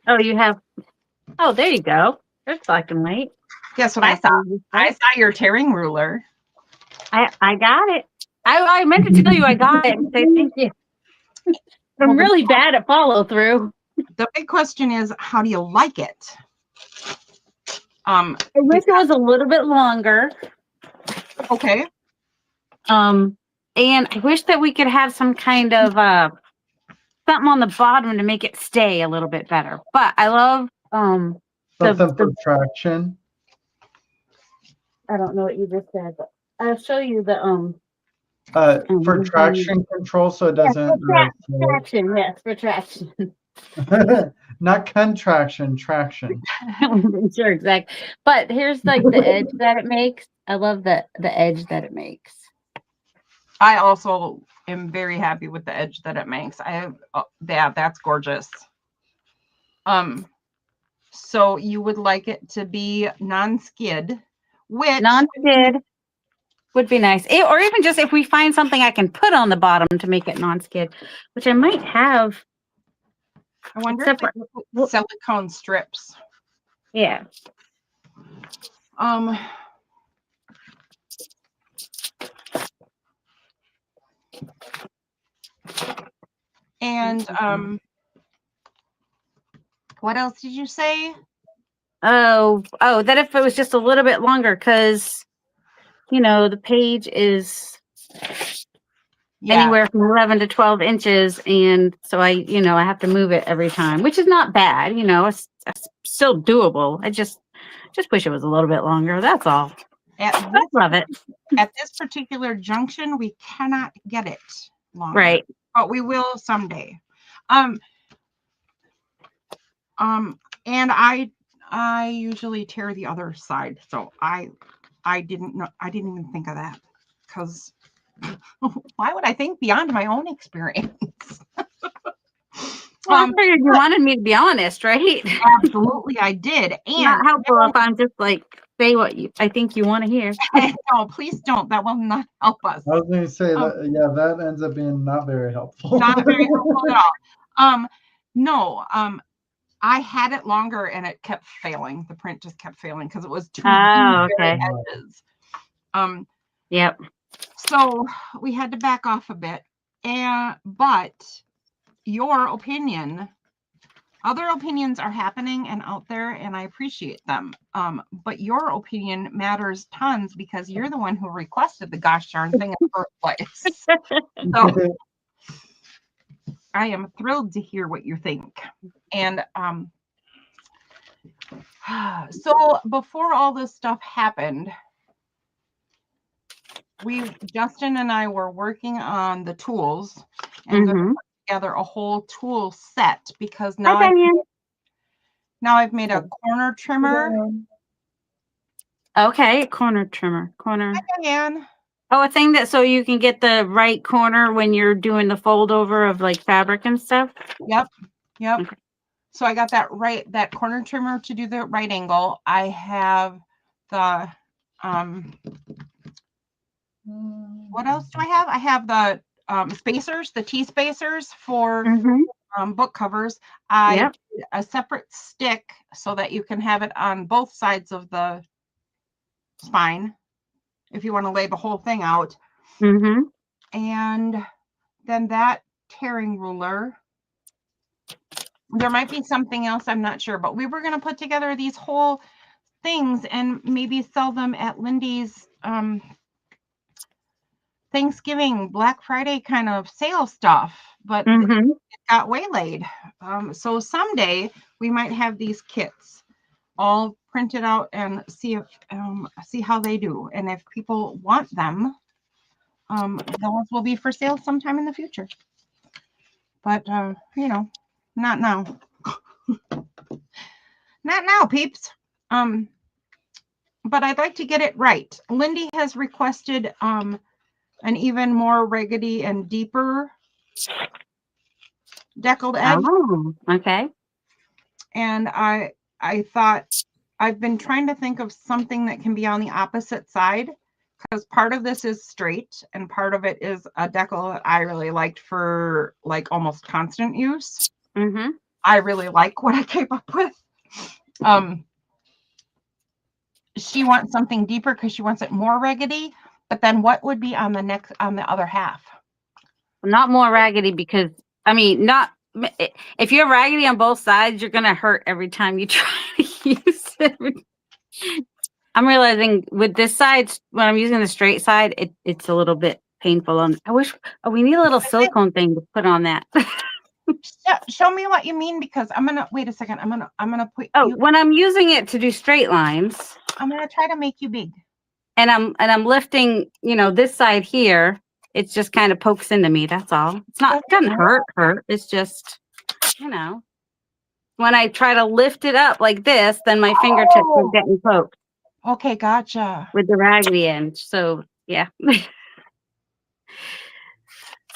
Oh, you have. Oh, there you go. There's black and white. Guess what I saw? I saw your tearing ruler. I got it. I meant to tell you I got it and say thank you. I'm really bad at follow through. The big question is, how do you like it? I wish it was a little bit longer. Okay. And I wish that we could have some kind of something on the bottom to make it stay a little bit better. But I love something for traction. I don't know what you just said, but I'll show you the for traction control, so it doesn't. Traction, yes, for traction. Not contraction, traction. Sure, exactly. But here's like the edge that it makes. I love the edge that it makes. I also am very happy with the edge that it makes. Yeah, that's gorgeous. So you would like it to be non-skid, which non-skid would be nice. Or even just if we find something I can put on the bottom to make it non-skid, which I might have. I wonder if they put silicone strips. Yeah. And what else did you say? Oh, that if it was just a little bit longer, because the page is anywhere from 11 to 12 inches, and so I have to move it every time, which is not bad. It's still doable. I just wish it was a little bit longer. That's all. I love it. At this particular junction, we cannot get it longer. Right. But we will someday. And I usually tear the other side, so I didn't even think of that, because why would I think beyond my own experience? Well, I figured you wanted me to be honest, right? Absolutely, I did. And not helpful if I'm just like say what I think you want to hear. No, please don't. That will not help us. I was going to say that. Yeah, that ends up being not very helpful. Not very helpful at all. No. I had it longer and it kept failing. The print just kept failing because it was too okay. edges. Yep. So we had to back off a bit. But your opinion Other opinions are happening and out there, and I appreciate them. But your opinion matters tons because you're the one who requested the gosh darn thing in the first place. So I am thrilled to hear what you think. And so before all this stuff happened, Justin and I were working on the tools and going to put together a whole tool set because now I've made a corner trimmer. Okay, corner trimmer. Corner. Hi, Diane. Oh, a thing that so you can get the right corner when you're doing the fold over of like fabric and stuff. Yep. Okay. So I got that corner trimmer to do the right angle. I have the what else do I have? I have the spacers, the T spacers for book covers. I did a separate stick so that you can have it on both sides of the spine if you want to lay the whole thing out. And then that tearing ruler. There might be something else, I'm not sure, but we were going to put together these whole things and maybe sell them at Lindy's Thanksgiving, Black Friday kind of sale stuff, but it got waylaid. So someday we might have these kits all printed out and see how they do. And if people want them, those will be for sale sometime in the future. But, not now. Not now, peeps. But I'd like to get it right. Lindy has requested an even more raggedy and deeper deckled edge. Oh, okay. And I thought I've been trying to think of something that can be on the opposite side because part of this is straight and part of it is a decal that I really liked for like almost constant use. I really like what I came up with. She wants something deeper because she wants it more raggedy. But then what would be on the other half? Not more raggedy because, I mean, if you're raggedy on both sides, you're going to hurt every time you try to use it. I'm realizing with this side, when I'm using the straight side, it's a little bit painful. We need a little silicone thing to put on that. Show me what you mean because wait a second. I'm gonna put. When I'm using it to do straight lines, I'm gonna try to make you big. And I'm lifting, this side here. It just kind of pokes into me. That's all. It doesn't hurt. It's just, when I try to lift it up like this, then my fingertips are getting poked. Okay, gotcha. With the raggedy end. So yeah.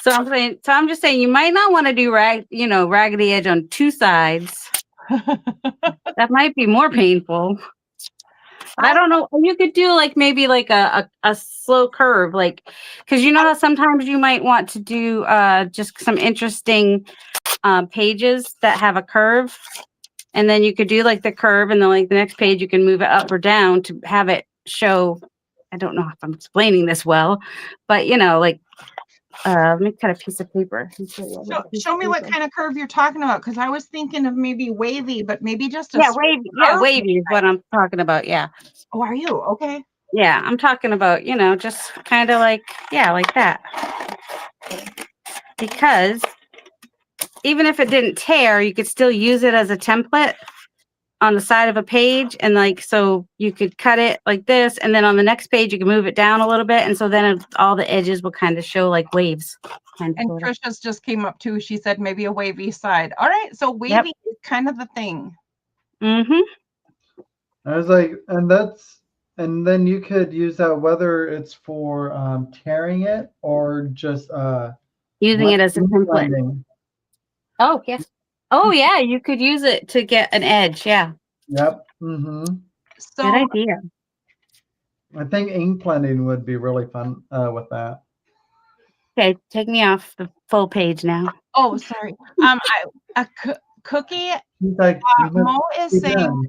So I'm just saying you might not want to do raggedy edge on two sides. That might be more painful. I don't know. You could do maybe a slow curve, because how sometimes you might want to do just some interesting pages that have a curve, and then you could do the curve, and then the next page you can move it up or down to have it show. I don't know if I'm explaining this well, but let me cut a piece of paper. Show me what kind of curve you're talking about, because I was thinking of maybe wavy, but maybe just wavy. Yeah, wavy is what I'm talking about. Yeah. Oh, are you? Okay. Yeah, I'm talking about, just kind of like that. Because even if it didn't tear, you could still use it as a template on the side of a page. And so you could cut it like this. And then on the next page, you can move it down a little bit. And so then all the edges will kind of show like waves. And Trisha's just came up too. She said maybe a wavy side. All right. So wavy is kind of the thing. I was like, and then you could use that whether it's for tearing it or just using it as a template. Oh, yes. Oh, yeah. You could use it to get an edge. Yeah. Yep. So, good idea. I think ink blending would be really fun with that. Okay, take me off the full page now. Oh, sorry. Cookie. Mo is saying,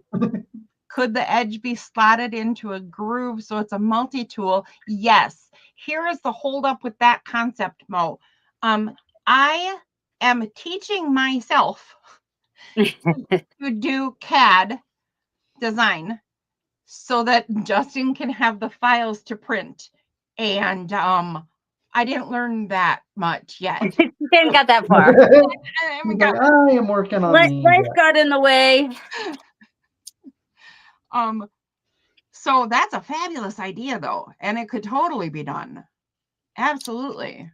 could the edge be slotted into a groove so it's a multi-tool? Yes. Here is the holdup with that concept, Mo. I am teaching myself to do CAD design so that Justin can have the files to print. And I didn't learn that much yet. Didn't got that far. He's like, I am working on Life these. got in the way. So that's a fabulous idea though, and it could totally be done. Absolutely.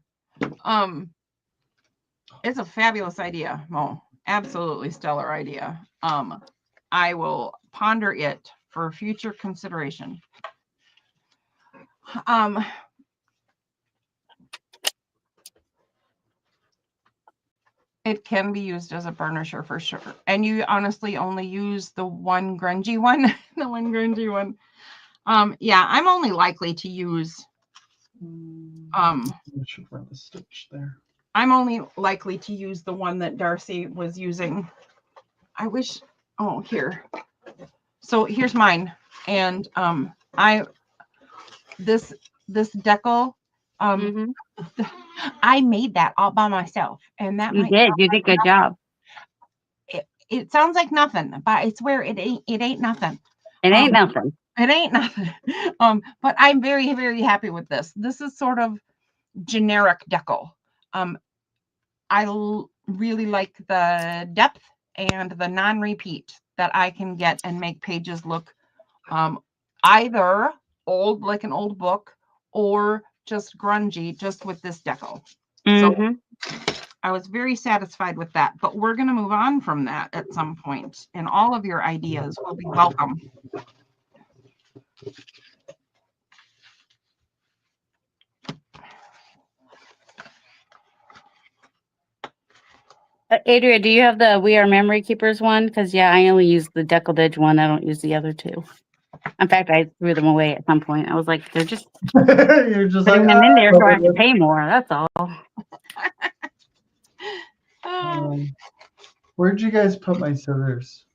It's a fabulous idea, Mo. Absolutely stellar idea. I will ponder it for future consideration. It can be used as a burnisher for sure. And you honestly only use the one grungy one, the one grungy one. Yeah, I'm only likely to use, I should run the stitch there. I'm only likely to use the one that Darcy was using. I wish, oh, here. So here's mine. And this decal, I made that all by myself. And that you did a good job. It sounds like nothing, but I swear it ain't nothing. It ain't nothing. It ain't nothing. But I'm very, very happy with this. This is sort of generic decal. I really like the depth and the non-repeat that I can get and make pages look either old, like an old book, or just grungy, just with this decal. So I was very satisfied with that, but we're going to move on from that at some point, and all of your ideas will be welcome. Adria, do you have the We Are Memory Keepers one? Because yeah, I only use the Deckle Edge one. I don't use the other two. In fact, I threw them away at some point. I was like, they're just You're just putting like, them in there so I have to pay more. That's all. Where'd you guys put my scissors?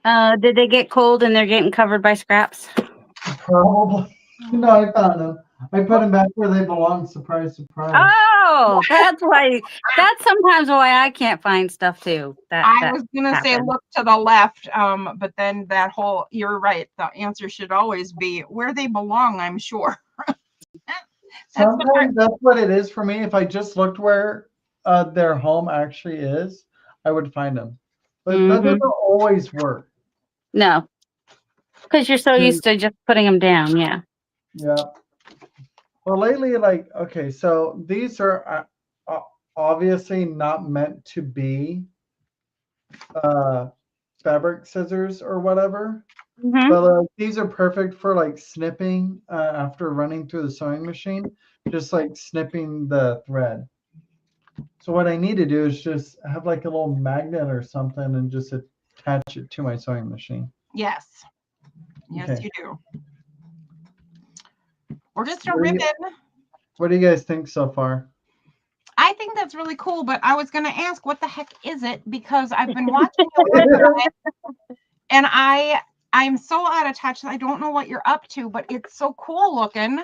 Did they get cold and they're getting covered by scraps? Probably. No, I found them. I put them back where they belong. Surprise, surprise. Oh, that's why. That's sometimes why I can't find stuff too. I was gonna say look to the left, but then that whole, you're right. The answer should always be where they belong, I'm sure. Sometimes that's what it is for me. If I just looked where their home actually is, I would find them. But that doesn't always work. No, because you're so used to just putting them down. Yeah. Yeah. Well, lately, like, okay, so these are obviously not meant to be fabric scissors or whatever. But these are perfect for like snipping after running through the sewing machine, just like snipping the thread. So what I need to do is just have like a little magnet or something and just attach it to my sewing machine. Yes. Yes, okay. You do. Or just a ribbon. What do you guys think so far? I think that's really cool, but I was going to ask, what the heck is it? Because I've been watching your website, and I'm so out of touch. I don't know what you're up to, but it's so cool looking.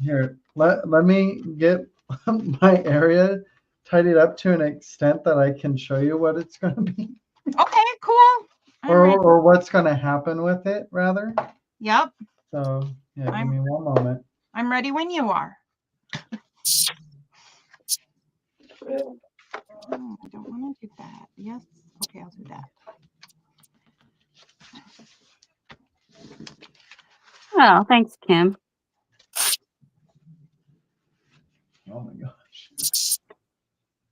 Here, let me get my area tidied up to an extent that I can show you what it's going to be. Okay, cool. Or what's going to happen with it, rather. Yep. So, yeah, give me one moment. I'm ready when you are. Oh, I don't want to do that. Yes. Okay, I'll do that. Oh, thanks, Kim. Oh my gosh.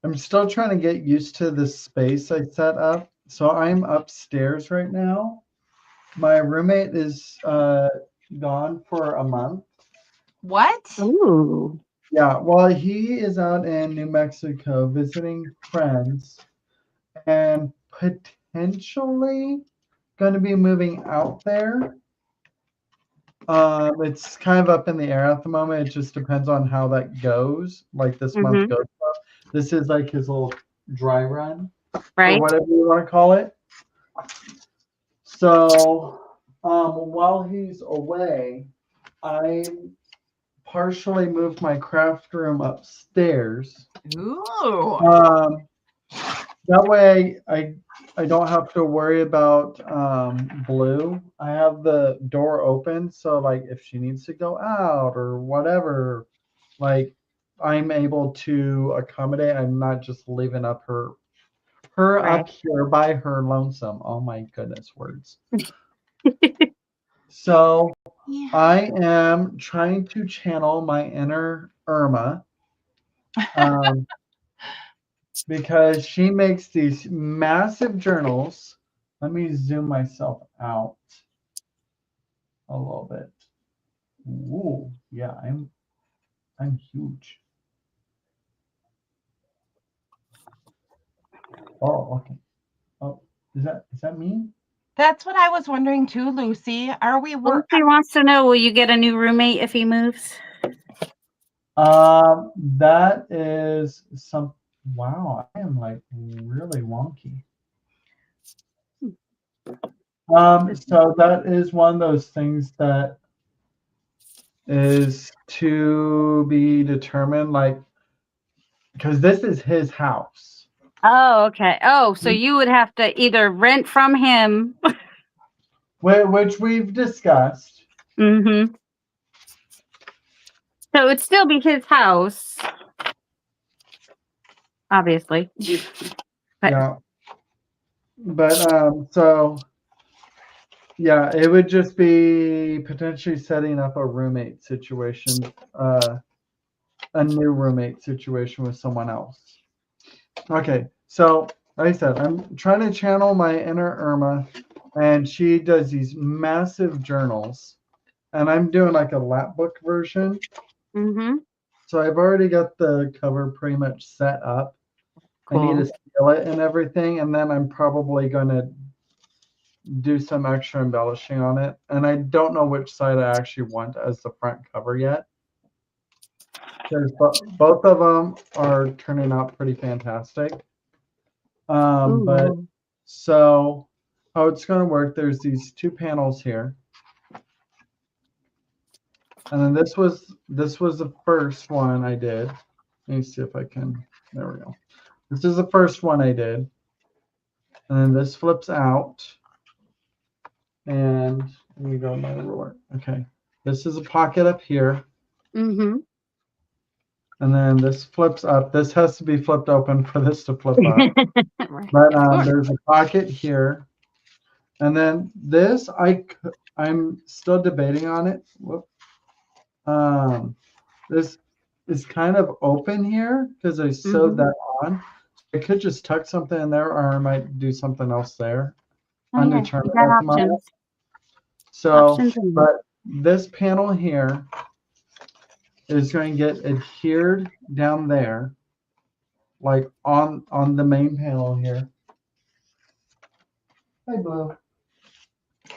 I'm still trying to get used to the space I set up. So I'm upstairs right now. My roommate is gone for a month. What? Ooh. Yeah, well, he is out in New Mexico visiting friends and potentially going to be moving out there. It's kind of up in the air at the moment. It just depends on how that goes, like this month goes. This is like his little dry run, right? Or whatever you want to call it. So while he's away, I partially moved my craft room upstairs. Ooh. that way I don't have to worry about Blue. I have the door open, so like if she needs to go out or whatever, like I'm able to accommodate. I'm not just leaving up her Right. up here by her lonesome. Oh my goodness, words. So Yeah. I am trying to channel my inner Irma. Because she makes these massive journals. Let me zoom myself out a little bit. Ooh, yeah, I'm huge. Oh, okay. Oh, is that me? That's what I was wondering too, Lucy. Are we Lucy wants to know, will you get a new roommate if he moves? That is some. Wow, I am like really wonky. So that is one of those things that is to be determined, like, because this is his house. Oh, okay. Oh, so you would have to either rent from him. Which we've discussed. Mm-hmm. So it'd still be his house, obviously. But- Yeah. But so yeah, it would just be potentially setting up a roommate situation, a new roommate situation with someone else. Okay, so like I said, I'm trying to channel my inner Irma, and she does these massive journals, and I'm doing like a lap book version. Mm-hmm. So I've already got the cover pretty much set up. Cool. I need to seal it and everything, and then I'm probably going to do some extra embellishing on it. And I don't know which side I actually want as the front cover yet, because both of them are turning out pretty fantastic. But so how it's going to work, there's these two panels here. And then this was the first one I did. Let me see if I can. There we go. This is the first one I did. And then this flips out. And let me go my ruler. Okay. This is a pocket up here. Mm-hmm. And then this flips up. This has to be flipped open for this to flip up. But there's a pocket here. And then this, I'm still debating on it. Whoop. This is kind of open here because I sewed that on. I could just tuck something in there, or I might do something else there. Undetermined at the moment. So, but this panel here is going to get adhered down there, like on the main panel here. Hi, Blue.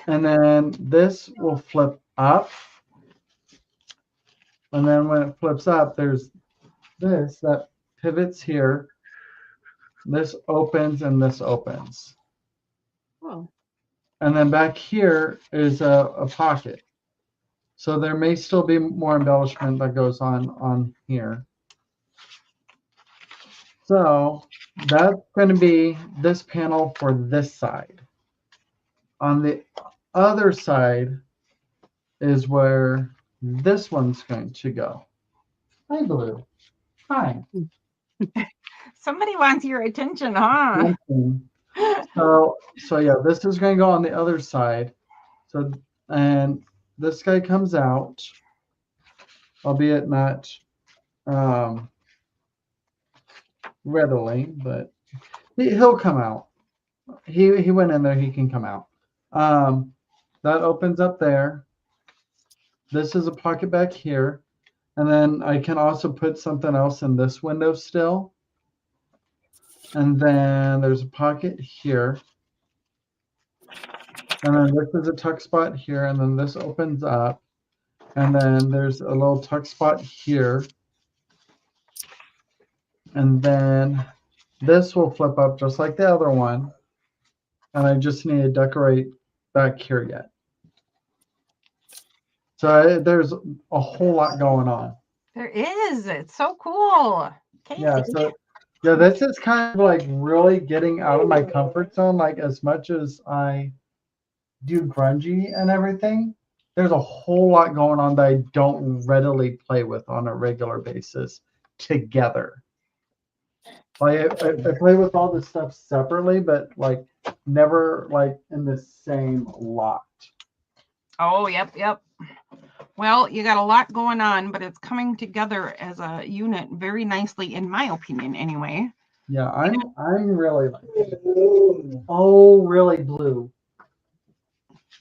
And then this will flip up. And then when it flips up, there's this that pivots here. This opens and this opens. Oh. And then back here is a pocket. So there may still be more embellishment that goes on here. So that's going to be this panel for this side. On the other side is where this one's going to go. Hi, Blue. Hi. Somebody wants your attention, huh? So yeah, this is going to go on the other side. So, and this guy comes out, albeit not readily, but he'll come out. He went in there, he can come out. That opens up there. This is a pocket back here. And then I can also put something else in this window still. And then there's a pocket here. And then this is a tuck spot here. And then this opens up. And then there's a little tuck spot here. And then this will flip up just like the other one. And I just need to decorate back here yet. So there's a whole lot going on. There is. It's so cool. Casey. Yeah. So Yeah, this is kind of like really getting out of my comfort zone. Like as much as I do grungy and everything, there's a whole lot going on that I don't readily play with on a regular basis together. Like I play with all this stuff separately, but like never like in the same lot. Oh, yep. Well, you got a lot going on, but it's coming together as a unit very nicely, in my opinion, anyway. Yeah, I'm really like, oh, really blue.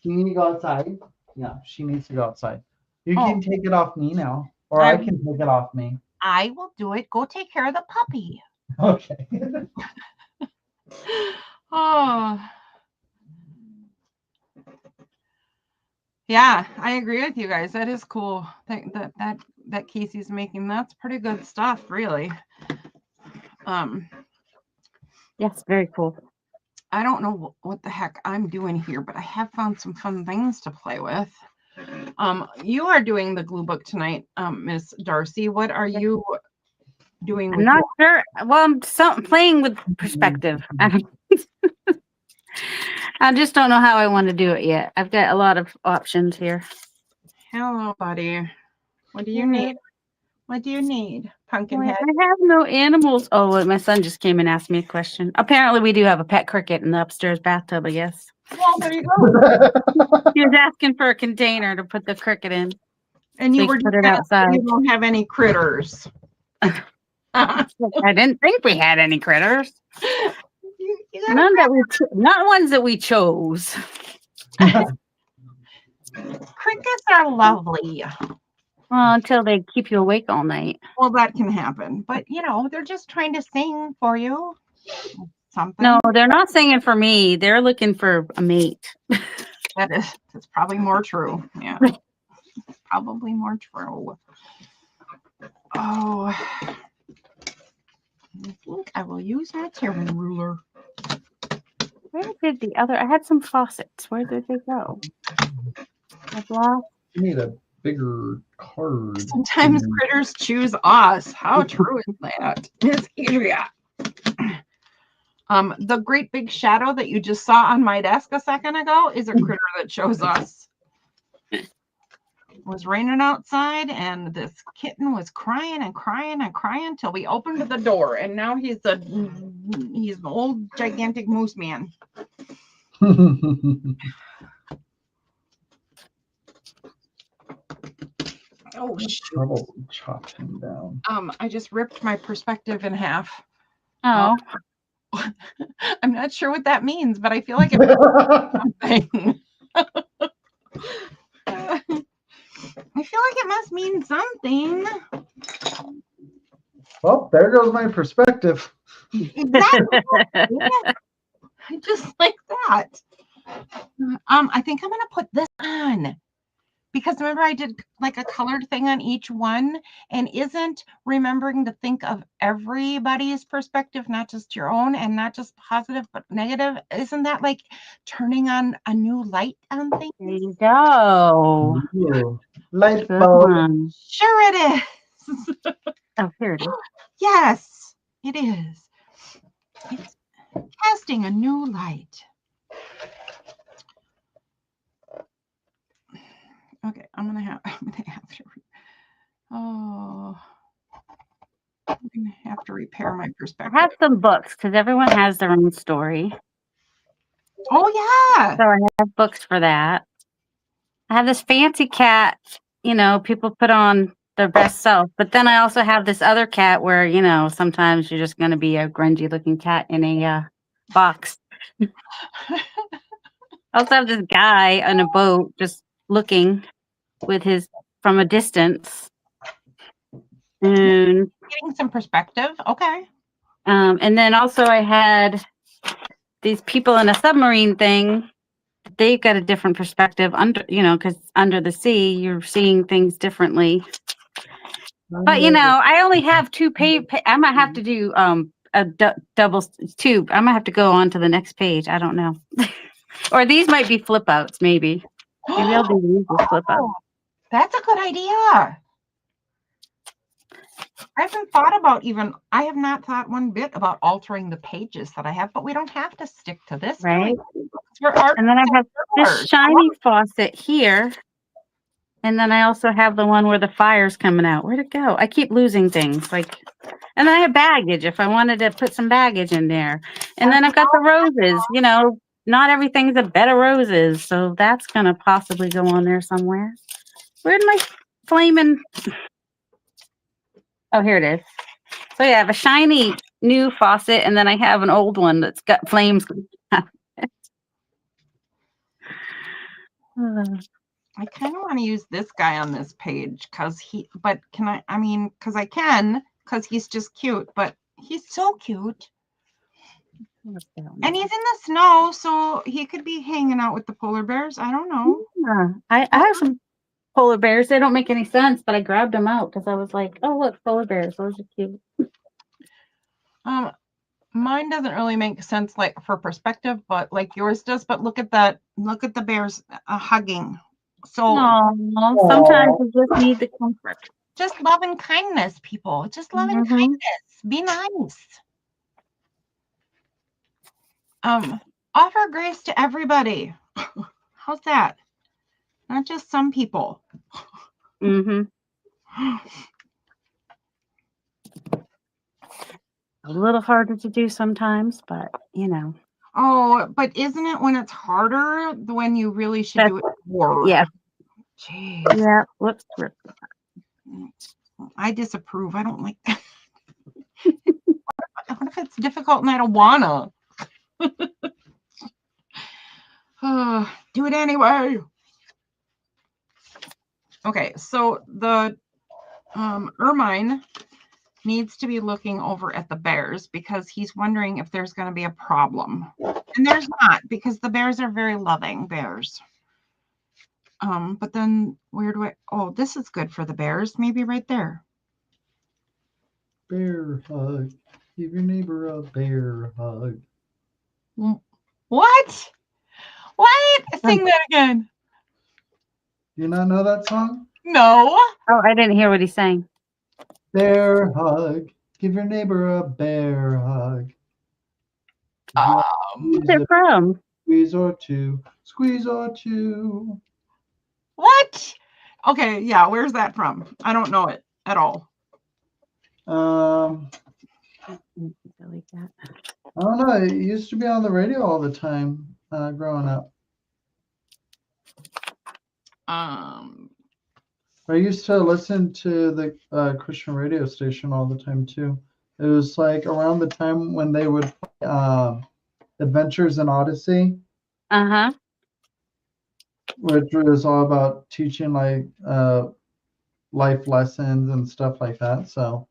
Do you need to go outside? Yeah, she needs to go outside. You can take it off me now, or I can take it off me. I will do it. Go take care of the puppy. Okay. Oh. Yeah, I agree with you guys. That is cool. That Casey's making. That's pretty good stuff, really. Yes, very cool. I don't know what the heck I'm doing here, but I have found some fun things to play with. You are doing the glue book tonight, Miss Darcy. What are you doing? I'm not sure. Well, I'm playing with perspective. I just don't know how I want to do it yet. I've got a lot of options here. Hello, buddy. What do you need? What do you need? Pumpkinhead. I have no animals. Oh, my son just came and asked me a question. Apparently, we do have a pet cricket in the upstairs bathtub, I guess. Well, there you go. He was asking for a container to put the cricket in. And you were put it outside. You don't have any critters. I didn't think we had any critters. Not ones that we chose. Crickets are lovely. Well, until they keep you awake all night. Well, that can happen. But, they're just trying to sing for you. Something. No, they're not singing for me. They're looking for a mate. That's probably more true. Yeah. Probably more true. Oh. I think I will use my tearing ruler. Where did the other? I had some faucets. Where did they go? I've lost. You need a bigger card. Sometimes critters choose us. How true is that? Miss Adria. The great big shadow that you just saw on my desk a second ago is a critter that chose us. It was raining outside, and this kitten was crying and crying and crying till we opened the door, and now he's an old gigantic moose man. Oh, trouble chop him down. I just ripped my perspective in half. Oh. I'm not sure what that means, but I feel like it's something. I feel like it must mean something. Well, there goes my perspective. Exactly. Just like that. I think I'm gonna put this on because remember I did like a colored thing on each one, and isn't remembering to think of everybody's perspective, not just your own, and not just positive but negative. Isn't that like turning on a new light on things? There you go. Ooh, light bulb. Sure it is. Oh, here it is. Yes, it is. It's casting a new light. Okay, I'm gonna have to. I'm gonna have to repair my perspective. I have some books because everyone has their own story. Oh yeah. So I have books for that. I have this fancy cat. People put on their best self, but then I also have this other cat where sometimes you're just gonna be a grungy looking cat in a box. I also have this guy on a boat just looking from a distance and getting some perspective. Okay. And then also I had these people in a submarine thing. They've got a different perspective because under the sea you're seeing things differently. But I only have 2 pages. I might have to do a double 2. I might have to go on to the next page. I don't know. Or these might be flip outs. Maybe I'll do these as flip outs. That's a good idea. I haven't thought about I have not thought one bit about altering the pages that I have, but we don't have to stick to this. Right. And then I have this shiny faucet here. And then I also have the one where the fire's coming out. Where'd it go? I keep losing things. And then I have baggage if I wanted to put some baggage in there. And then I've got the roses, not everything's a bed of roses. So that's going to possibly go on there somewhere. Where'd my flaming... Oh, here it is. So yeah, I have a shiny new faucet, and then I have an old one that's got flames. I kind of want to use this guy on this page because he's just cute, but he's so cute. And he's in the snow, so he could be hanging out with the polar bears. I don't know. Yeah. I have some polar bears. They don't make any sense, but I grabbed them out because I was like, oh, look, polar bears. Those are cute. Mine doesn't really make sense for perspective, but yours does. But look at that. Look at the bears hugging. So sometimes you just need the comfort. Just love and kindness, people. Just love and kindness. Be nice. Offer grace to everybody. How's that? Not just some people. A little harder to do sometimes, but Oh, but isn't it when it's harder when you really should do it more? Yeah. Jeez. Yeah. Whoops. I disapprove. I don't like that. What if it's difficult and I don't wanna? Do it anyway. Okay, so the Ermine needs to be looking over at the bears because he's wondering if there's going to be a problem. And there's not, because the bears are very loving bears. But then this is good for the bears. Maybe right there. Bear hug. Give your neighbor a bear hug. What? Sing that again. You not know that song? No. Oh, I didn't hear what he's saying. Bear hug. Give your neighbor a bear hug. Where's it from? Squeeze or two. Squeeze or two. What? Okay, yeah, where's that from? I don't know it at all. I don't know. It used to be on the radio all the time growing up. I used to listen to the Christian radio station all the time too. It was around the time when they would play Adventures in Odyssey. Which was all about teaching life lessons and stuff like that. So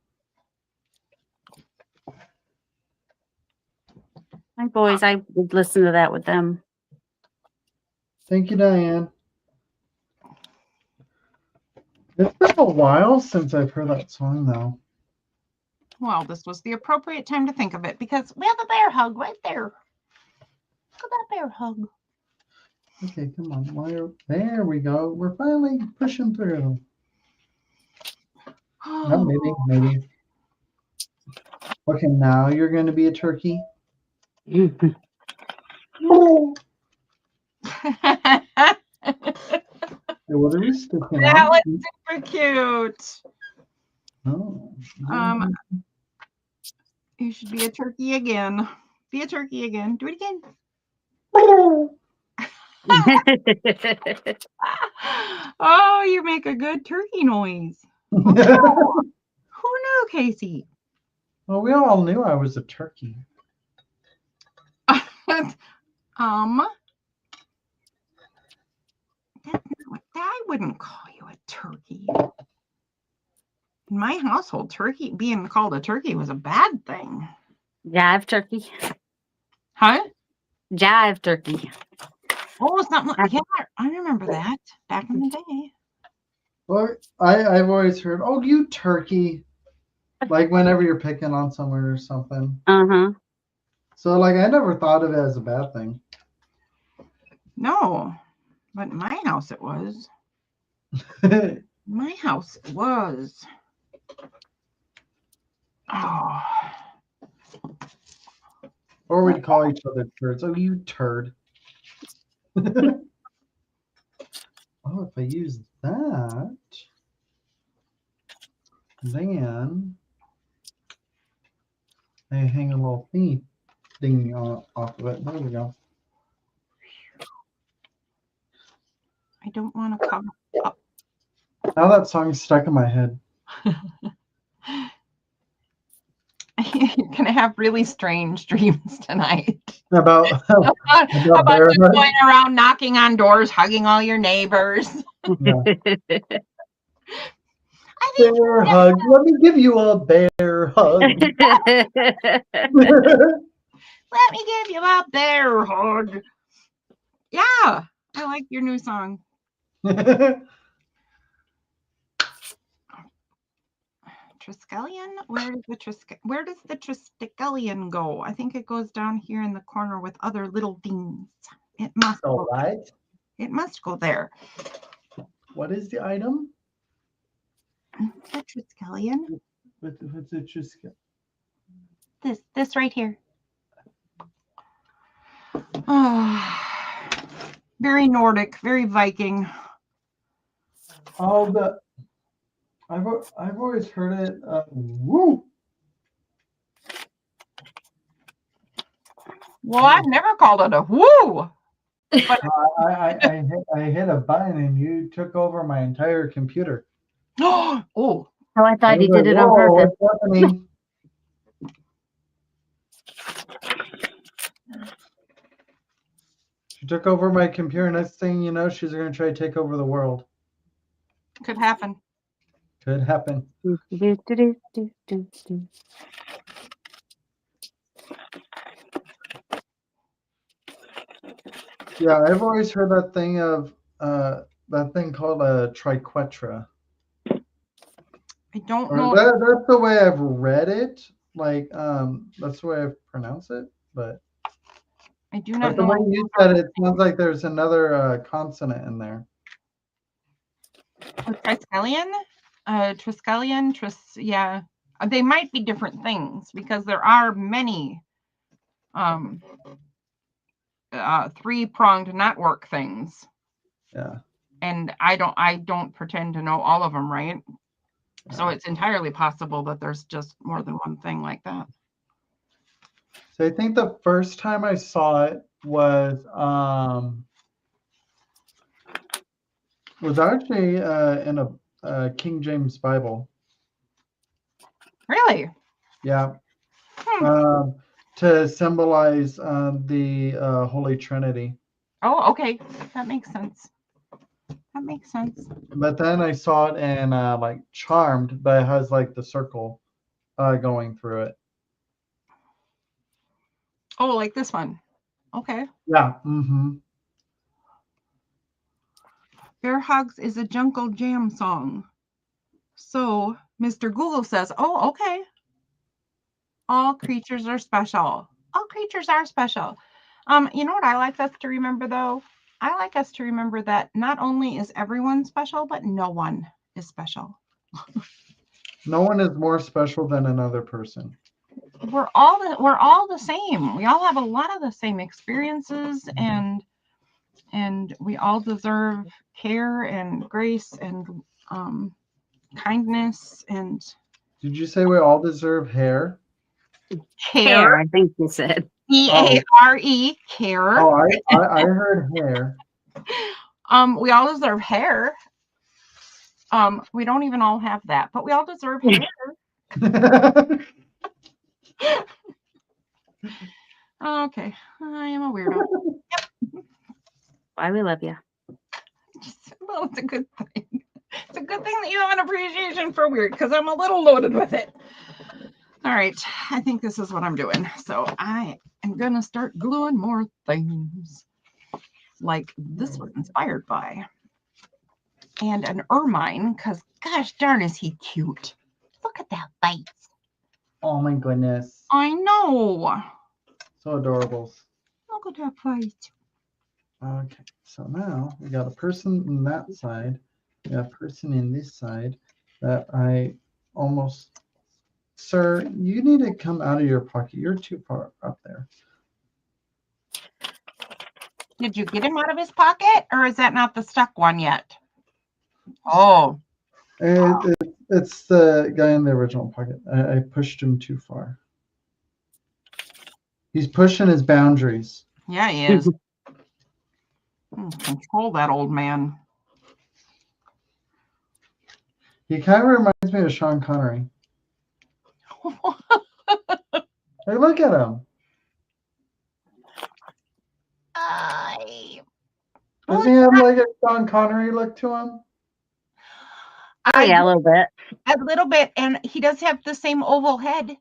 my boys, I would listen to that with them. Thank you, Diane. It's been a while since I've heard that song, though. Well, this was the appropriate time to think of it because we have a bear hug right there. Look at that bear hug. Okay, come on. There we go. We're finally pushing through. Oh, maybe. Okay, now you're going to be a turkey. What are we sticking That was super cute. Oh. You should be a turkey again. Be a turkey again. Do it again. Oh, you make a good turkey noise. Who knew, Casey? Well, we all knew I was a turkey. I wouldn't call you a turkey. In my household, being called a turkey was a bad thing. Jive turkey. Huh? Jive turkey. Oh, something like I remember that back in the day. Well, I've always heard, oh, you turkey. Whenever you're picking on someone or something. So I never thought of it as a bad thing. No, but in my house it was. My house it was. Oh. Or we'd call each other turds. Oh, you turd. Oh, if I use that, then I hang a little thing off of it. There we go. I don't want to cover. Now that song's stuck in my head. You're gonna have really strange dreams tonight. About About bear just hug? going around knocking on doors, hugging all your neighbors. Yeah. I think Bear hug. Let me give you a bear hug. let me give you a bear hug. Yeah, I like your new song. Triskelion? Where does the Triskelion go? I think it goes down here in the corner with other little things. It must All go. right. It must go there. What is the item? The Triskelion. What's it just? This right here. Oh, very Nordic, very Viking. Oh, I've always heard it. Woo. Well, I've never called it a woo. I hit a button and you took over my entire computer. Oh, Oh, I thought he was did like, it on "Whoa, purpose. what's happening?" She took over my computer. Next thing you know, she's going to try to take over the world. could happen. Could happen. Do, do, do, do, do, do, do. Yeah, I've always heard that thing of that thing called a triquetra. I don't Or know. that's the way I've read it. Like that's the way I pronounce it. But I do not the way know. you said it sounds like there's another consonant in there. Triskelion? Triskelion? Yeah. They might be different things because there are many three-pronged network things. Yeah. And I don't pretend to know all of them, right? Yeah. So it's entirely possible that there's just more than one thing like that. So I think the first time I saw it was actually in a King James Bible. Really? Yeah. To symbolize the Holy Trinity. Oh, okay. That makes sense. That makes sense. But then I saw it in like Charmed, but it has like the circle going through it. Oh, like this one. Okay. Yeah. Mm-hmm. Bear Hugs is a Jungle Jam song. So Mr. Google says, oh, okay. All creatures are special. All creatures are special. You know what I like us to remember, though? I like us to remember that not only is everyone special, but no one is special. No one is more special than another person. We're all the same. We all have a lot of the same experiences, and we all deserve care and grace and kindness. And did you say we all deserve hair? Care, I think you said. E-A-R-E, care. Oh, I heard hair. We all deserve hair. We don't even all have that, but we all deserve hair. Okay, I am a weirdo. Why we love you. Well, it's a good thing. It's a good thing that you have an appreciation for weird, because I'm a little loaded with it. All right, I think this is what I'm doing. So I am gonna start gluing more things, like this was inspired by, and an ermine, because gosh darn is he cute. Look at that face. Oh my goodness. I know. So adorable. Look at that face. Okay, so now we got a person in that side. We got a person in this side that I almost Sir, you need to come out of your pocket. You're too far up there. Did you get him out of his pocket, or is that not the stuck one yet? Oh, It's the guy in the original pocket. I pushed him too far. He's pushing his boundaries. yeah, he is. Control that old man. He kind of reminds me of Sean Connery. Hey, look at him. Doesn't he have like a Sean Connery look to him? Oh, yeah, a little bit. A little bit, and he does have the same oval head.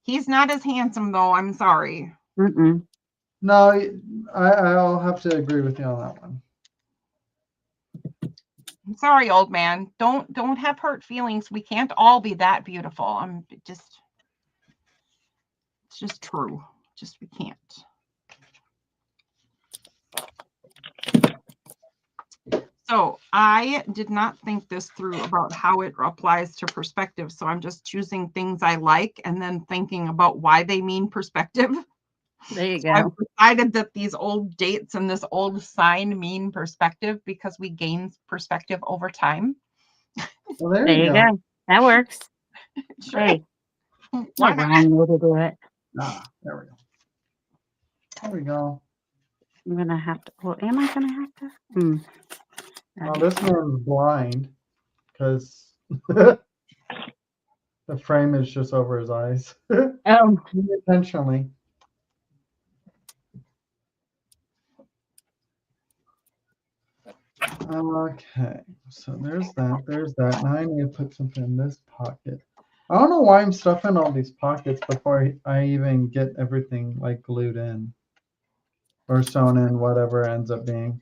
He's not as handsome, though. I'm sorry. Mm-mm. No, I'll have to agree with you on that one. I'm sorry, old man. Don't have hurt feelings. We can't all be that beautiful. It's just true. Just we can't. So I did not think this through about how it applies to perspective. So I'm just choosing things I like and then thinking about why they mean perspective. There you So go. I've decided that these old dates and this old sign mean perspective because we gain perspective over time. Well, there There you you go. go. That works. Sure. Hey, Why not not? wrong way to do it. Ah, there we go. There we go. I'm gonna have to. Well, am I gonna have to? Well, this man's blind because the frame is just over his eyes. Oh, Intentionally. Okay, so there's that. Now I need to put something in this pocket. I don't know why I'm stuffing all these pockets before I even get everything like glued in or sewn in, whatever it ends up being.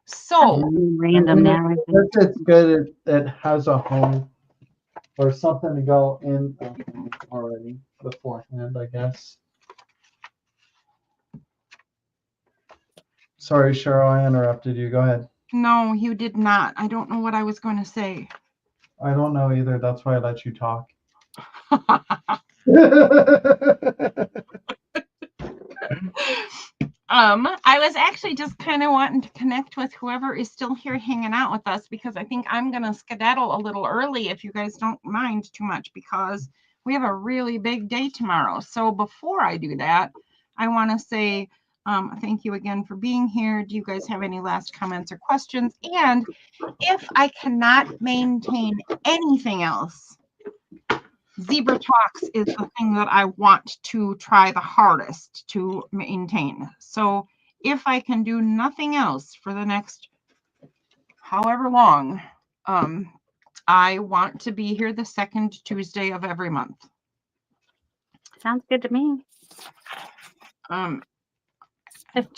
So random now. I think. It's good. It has a home or something to go in already beforehand, I guess. Sorry, Cheryl, I interrupted you. Go ahead. no, you did not. I don't know what I was going to say. I don't know either. That's why I let you talk. I was actually just kind of wanting to connect with whoever is still here hanging out with us because I think I'm going to skedaddle a little early if you guys don't mind too much because we have a really big day tomorrow. So before I do that, I want to say thank you again for being here. Do you guys have any last comments or questions? And if I cannot maintain anything else, Zebra Talks is the thing that I want to try the hardest to maintain. So if I can do nothing else for the next however long, I want to be here the second Tuesday of every month. Sounds good to me. Um,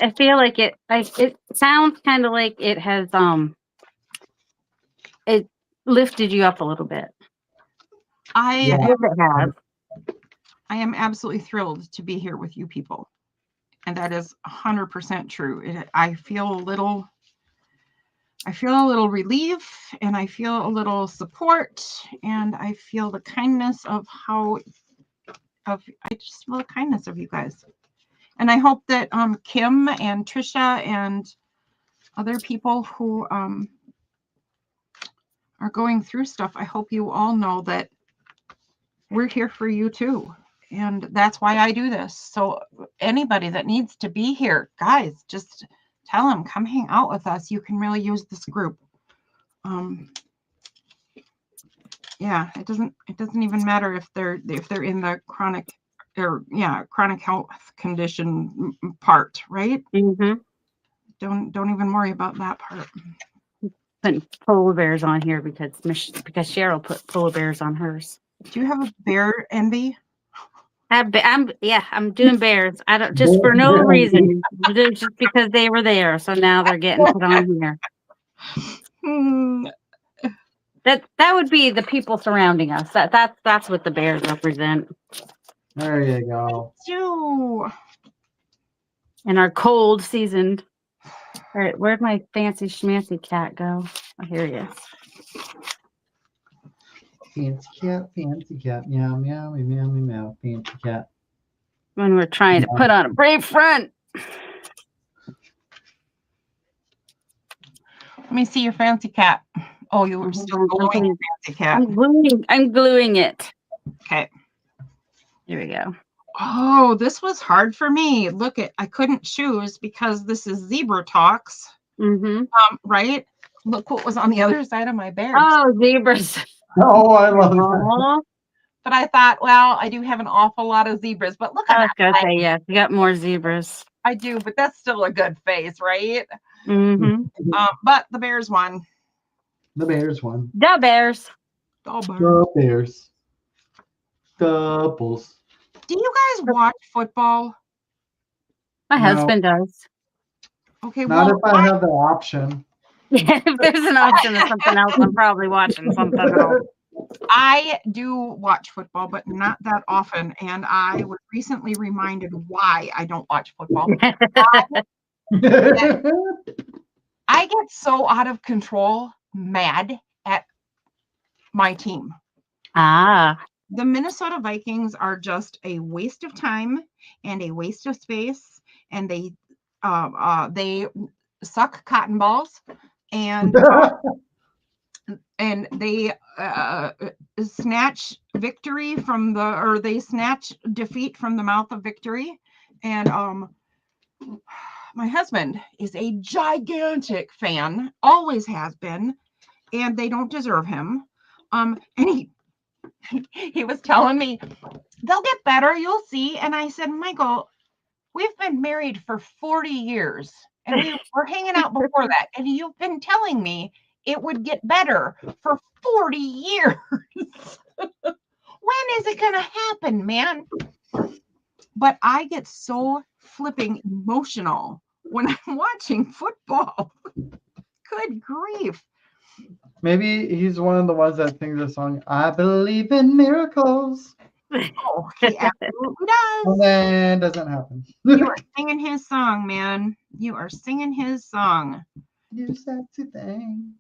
I feel like it sounds kind of like it has it lifted you up a little bit. I hope it has. I am absolutely thrilled to be here with you people. And that is 100% true. I feel a little relief and I feel a little support and I feel the kindness I just feel the kindness of you guys. And I hope that Kim and Trisha and other people who are going through stuff, I hope you all know that we're here for you too. And that's why I do this. So anybody that needs to be here, guys, just tell them, come hang out with us. You can really use this group. Yeah, it doesn't even matter if they're in the chronic health condition part, right? Mm-hmm. Don't even worry about that part. Putting polar bears on here because Cheryl put polar bears on hers. Do you have a bear envy? I'm doing bears. I don't just for no reason, just because they were there. So now they're getting put on here. That would be the people surrounding us. That's what the bears represent. There you go. You. And our cold seasoned All right, where'd my fancy schmancy cat go? Oh, here he is. Fancy cat, meow, meow, meow, meow, meow, fancy cat. When we're trying to put on a brave front. Let me see your fancy cat. Oh, you were still gluing your fancy cat. I'm gluing it. Okay. Here we go. Oh, this was hard for me. Look, I couldn't choose because this is Zebra Talks. Mm-hmm. Right? Look what was on the other side of my bears. Oh, zebras. Oh, I love that. But I thought, well, I do have an awful lot of zebras. But look I at was that. gonna say, yes, you got more zebras. I do, but that's still a good face, right? Mm-hmm. But the Bears won. The Bears won. The Bears. The Bears. The Bulls. Do you guys watch football? My husband does. Okay, Not well, if I have the option. If there's an option of something else, I'm probably watching something else. I do watch football, but not that often. And I was recently reminded why I don't watch football. I get so out of control, mad at my team. Ah. The Minnesota Vikings are just a waste of time and a waste of space, and they suck cotton balls, and they snatch victory from they snatch defeat from the mouth of victory. And my husband is a gigantic fan, always has been, and they don't deserve him. And he was telling me they'll get better, you'll see. And I said, Michael, we've been married for 40 years and we were hanging out before that, and you've been telling me it would get better for 40 years. When is it gonna happen, man? But I get so flipping emotional when I'm watching football. Good grief. Maybe he's one of the ones that sings the song, I believe in miracles. Oh, he absolutely does. And then doesn't happen. You are singing his song, man. You are singing his song. You sexy thing.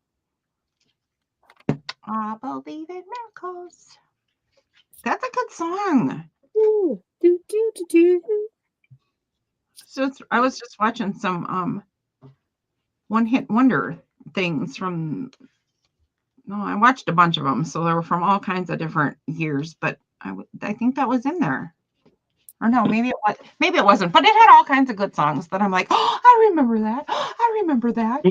I believe in miracles. That's a good song. So I was just watching some one-hit wonder things from. No, I watched a bunch of them, so they were from all kinds of different years. But I think that was in there, or no, maybe it wasn't. But it had all kinds of good songs that I'm like, oh, I remember that. Oh, I remember that.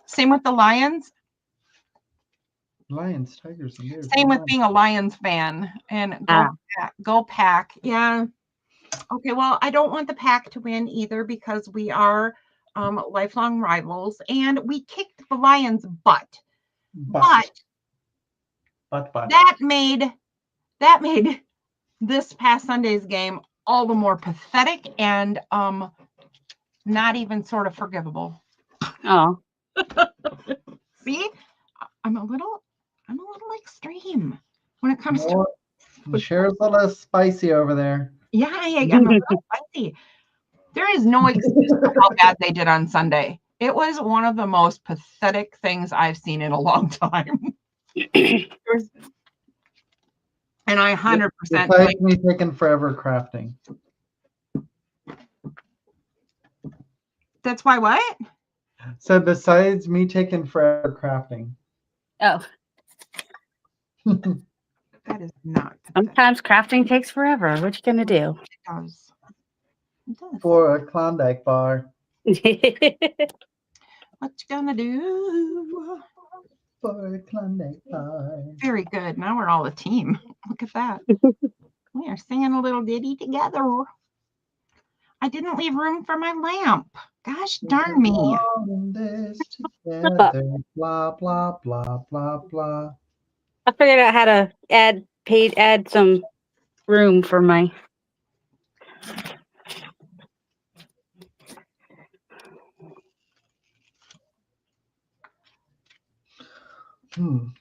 Same with the Lions. Lions, Tigers, and Bears. Same with being a Lions fan, and go Pack. Yeah. Okay, well, I don't want the Pack to win either because we are lifelong rivals, and we kicked the Lions' butt. But that made this past Sunday's game all the more pathetic and not even sort of forgivable. Oh. See, I'm a little extreme when it comes to. Cher's a little spicy over there. Yeah, I'm a little spicy. There is no excuse for how bad they did on Sunday. It was one of the most pathetic things I've seen in a long time. And I 100%. Besides me taking forever crafting. That's why what? So besides me taking forever crafting. Oh. That is not. Sometimes crafting takes forever. What you gonna do? It does. For a Klondike bar. What you gonna do? For a Klondike bar. Very good. Now we're all a team. Look at that. We are singing a little ditty together. I didn't leave room for my lamp. Gosh darn me. This together. Blah, blah, blah, blah, blah. I figured out how to add some room for my.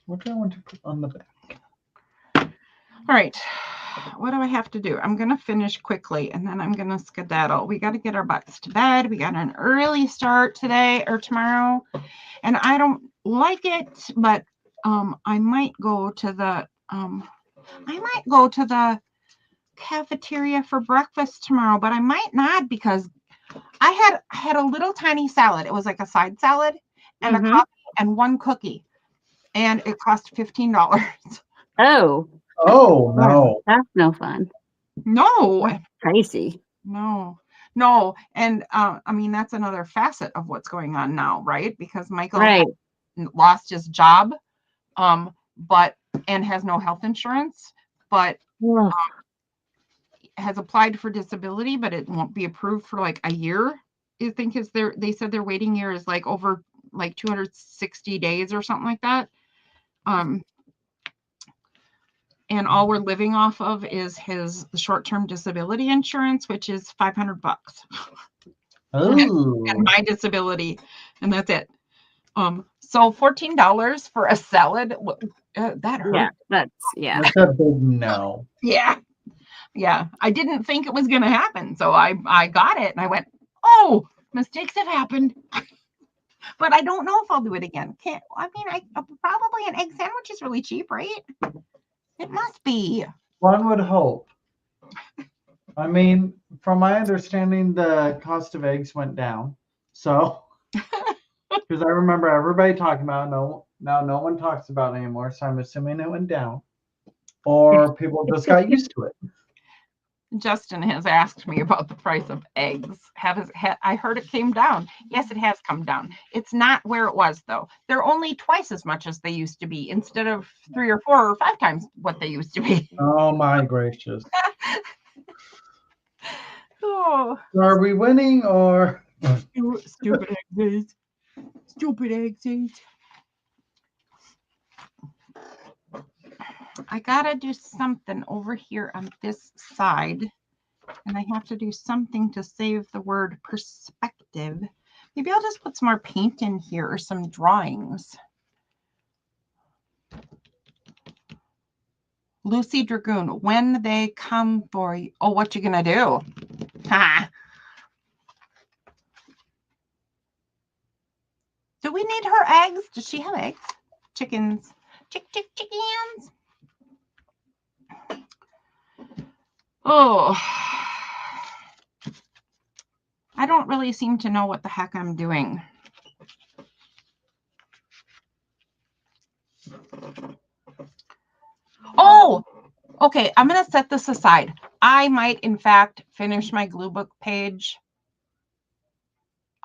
What do I want to put on the back? All right. what do I have to do? I'm going to finish quickly and then I'm going to skedaddle. We got to get our butts to bed. We got an early start today or tomorrow. And I don't like it, but I might go to the cafeteria for breakfast tomorrow, but I might not because I had a little tiny salad. It was like a side salad and a coffee and one cookie. And it cost $15. Oh. Oh, no. That's no fun. No. That's crazy. No. And I mean, that's another facet of what's going on now, right? Because Michael lost his job, but has no health insurance, but has applied for disability, but it won't be approved for like a year. I think they said their waiting year is like over like 260 days or something like that. And all we're living off of is his short-term disability insurance, which is $500. Oh. And my disability, and that's it. So $14 for a salad, that hurt. That's a big no. Yeah. I didn't think it was going to happen, so I got it, and I went, oh, mistakes have happened. But I don't know if I'll do it again. Probably an egg sandwich is really cheap, right? It must be. One would hope. I mean, from my understanding, the cost of eggs went down. So, because I remember everybody talking about it, now no one talks about it anymore. So I'm assuming it went down, or people just got used to it. Justin has asked me about the price of eggs. I heard it came down. Yes, it has come down. It's not where it was, though. They're only twice as much as they used to be instead of 3 or 4 or 5 times what they used to be. Oh, my gracious. Oh. Are we winning or? Stupid eggs. Stupid eggs. I gotta do something over here on this side, and I have to do something to save the word perspective. Maybe I'll just put some more paint in here or some drawings. Lucy Dragoon, when they come for you. Oh, what you gonna do? Ha! Do we need her eggs? Does she have eggs? Chickens. Chickens. Oh, I don't really seem to know what the heck I'm doing. Oh, okay. I'm going to set this aside. I might, in fact, finish my glue book page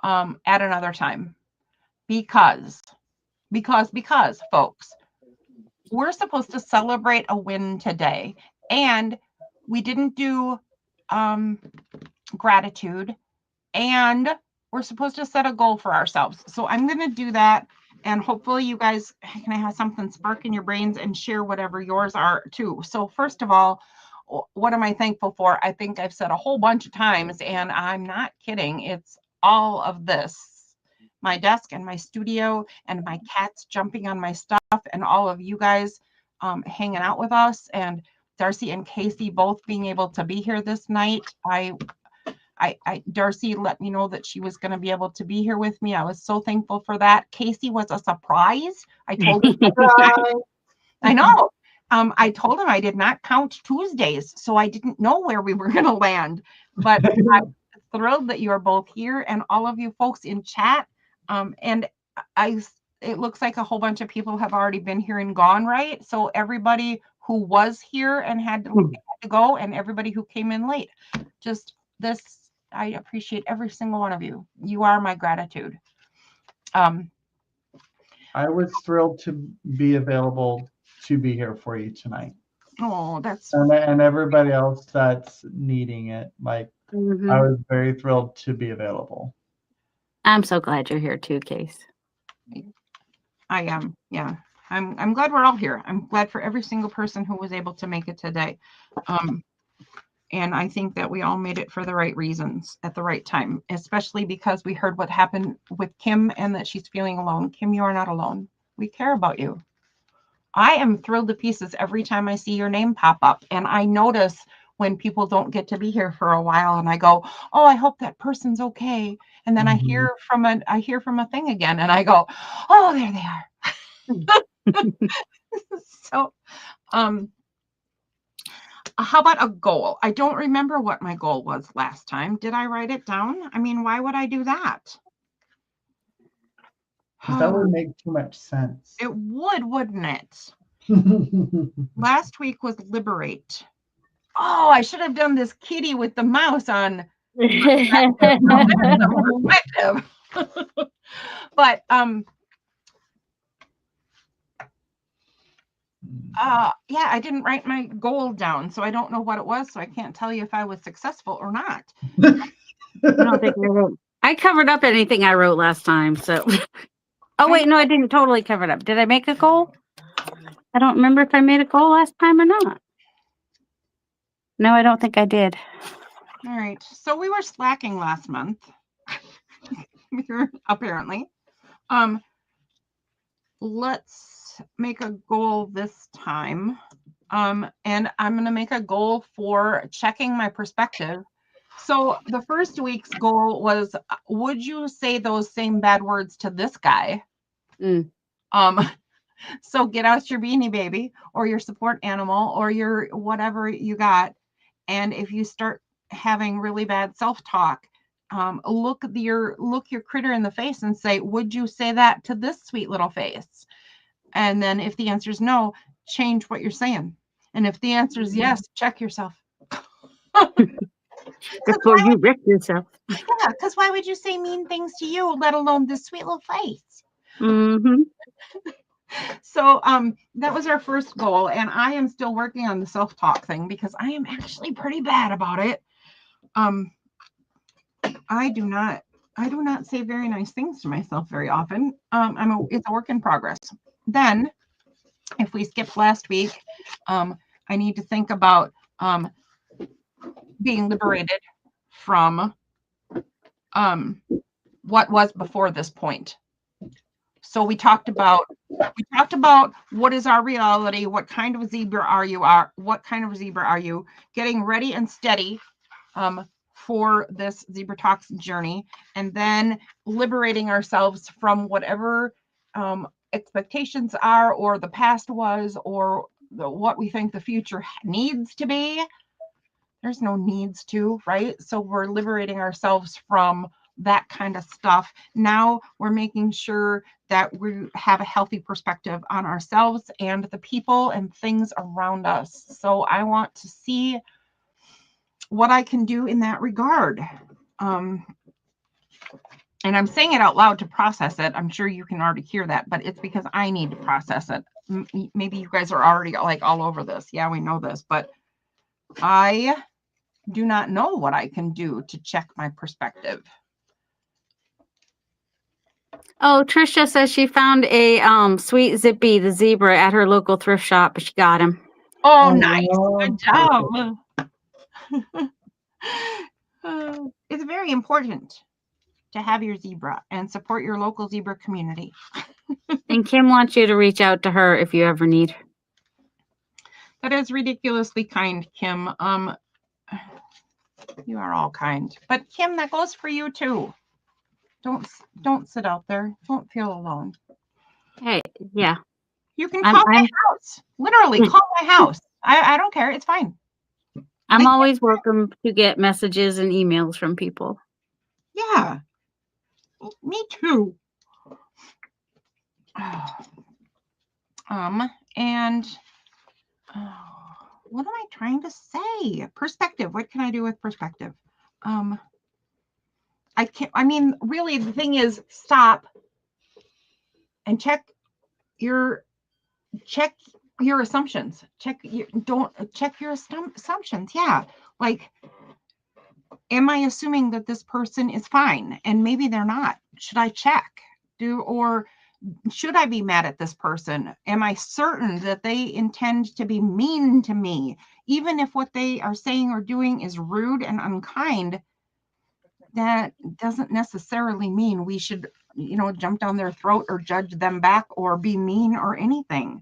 at another time because, folks, we're supposed to celebrate a win today, and we didn't do gratitude, and we're supposed to set a goal for ourselves. So I'm going to do that, and hopefully you guys can have something spark in your brains and share whatever yours are too. So first of all, what am I thankful for? I think I've said a whole bunch of times, and I'm not kidding. It's all of this. My desk and my studio and my cats jumping on my stuff and all of you guys hanging out with us, and Darcy and Casey both being able to be here this night. Darcy let me know that she was going to be able to be here with me. I was so thankful for that. Casey was a surprise. I told him. I know. I told him I did not count Tuesdays, so I didn't know where we were going to land. But I'm thrilled that you are both here, and all of you folks in chat. And it looks like a whole bunch of people have already been here and gone, right? So everybody who was here and had to go, and everybody who came in late, I appreciate every single one of you. You are my gratitude. I was thrilled to be available to be here for you tonight. Oh, that's and everybody else that's needing it. Like I was very thrilled to be available. I'm so glad you're here too, Case. I am. Yeah. I'm glad we're all here. I'm glad for every single person who was able to make it today. And I think that we all made it for the right reasons at the right time, especially because we heard what happened with Kim and that she's feeling alone. Kim, you are not alone. We care about you. I am thrilled to pieces every time I see your name pop up. And I notice when people don't get to be here for a while and I go, oh, I hope that person's okay. And then I hear from a thing again and I go, oh, there they are. So, how about a goal? I don't remember what my goal was last time. Did I write it down? I mean, why would I do that? That would make too much sense. It would, wouldn't it? Last week was liberate. Oh, I should have done this kitty with the mouse on perspective. But yeah, I didn't write my goal down, so I don't know what it was, so I can't tell you if I was successful or not. I don't think I wrote. I covered up anything I wrote last time, so. Oh wait, no, I didn't totally cover it up. Did I make a goal? I don't remember if I made a goal last time or not. No, I don't think I did. All right, so we were slacking last month. Apparently. Let's make a goal this time. And I'm going to make a goal for checking my perspective. So the first week's goal was, would you say those same bad words to this guy? So get out your Beanie Baby or your support animal or your whatever you got. And if you start having really bad self-talk, look your critter in the face and say, would you say that to this sweet little face? And then if the answer is no, change what you're saying. And if the answer is yes, check yourself. Before you wreck yourself. Yeah, because why would you say mean things to you, let alone this sweet little face? So that was our first goal. And I am still working on the self-talk thing because I am actually pretty bad about it. I do not say very nice things to myself very often. It's a work in progress. Then if we skipped last week, I need to think about being liberated from what was before this point. So we talked about what is our reality, what kind of zebra are you, getting ready and steady for this Zebra Talks journey, and then liberating ourselves from whatever expectations are, or the past was, or what we think the future needs to be. There's no needs to, right? So we're liberating ourselves from that kind of stuff. Now we're making sure that we have a healthy perspective on ourselves and the people and things around us. So I want to see what I can do in that regard. And I'm saying it out loud to process it. I'm sure you can already hear that, but it's because I need to process it. Maybe you guys are already like all over this. Yeah, we know this, but I do not know what I can do to check my perspective. Oh, Trisha says she found a sweet Zippy, the zebra, at her local thrift shop. She got him. Oh, nice. Good job. It's very important to have your zebra and support your local zebra community. And Kim wants you to reach out to her if you ever need. That is ridiculously kind, Kim. You are all kind. But Kim, that goes for you too. Don't sit out there. Don't feel alone. Hey, yeah. You can call my house. Literally, call my house. I don't care. It's fine. I'm always welcome to get messages and emails from people. Yeah. Me too. And what am I trying to say? Perspective. What can I do with perspective? Really, the thing is, stop and check your assumptions. Check your assumptions. Yeah. Like, am I assuming that this person is fine? And maybe they're not. Should I check? Or should I be mad at this person? Am I certain that they intend to be mean to me? Even if what they are saying or doing is rude and unkind, that doesn't necessarily mean we should, jump down their throat or judge them back or be mean or anything.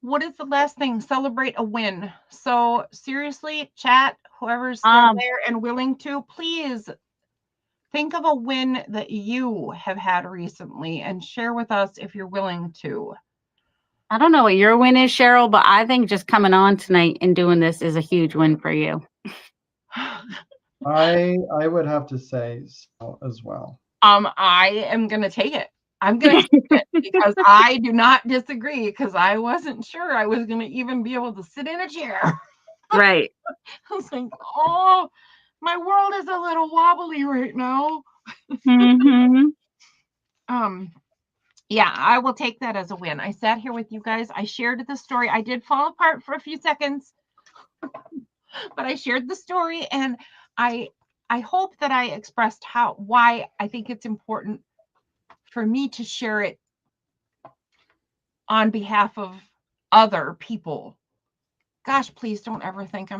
What is the last thing? Celebrate a win. So seriously, chat, whoever's still there and willing to, please think of a win that you have had recently and share with us if you're willing to. I don't know what your win is, Cheryl, but I think just coming on tonight and doing this is a huge win for you. I would have to say so as well. I am gonna take it. I'm gonna take it because I do not disagree, because I wasn't sure I was gonna even be able to sit in a chair. Right. I was like, oh, my world is a little wobbly right now. Mm-hmm. Yeah, I will take that as a win. I sat here with you guys. I shared the story. I did fall apart for a few seconds, but I shared the story, and I hope that I expressed why I think it's important for me to share it on behalf of other people. Gosh, please don't ever think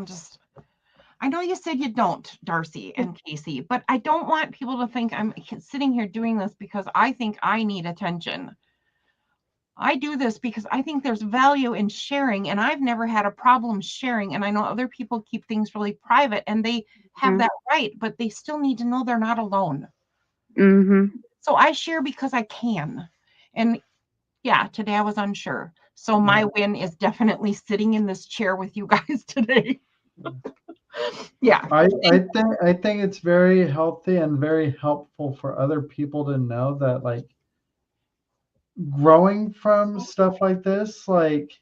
I know you said you don't, Darcy and Casey, but I don't want people to think I'm sitting here doing this because I think I need attention. I do this because I think there's value in sharing, and I've never had a problem sharing. And I know other people keep things really private, and they have that right, but they still need to know they're not alone. Mm-hmm. So I share because I can. And yeah, today I was unsure. So my win is definitely sitting in this chair with you guys today. Yeah. I think it's very healthy and very helpful for other people to know that, like, growing from stuff like this, like,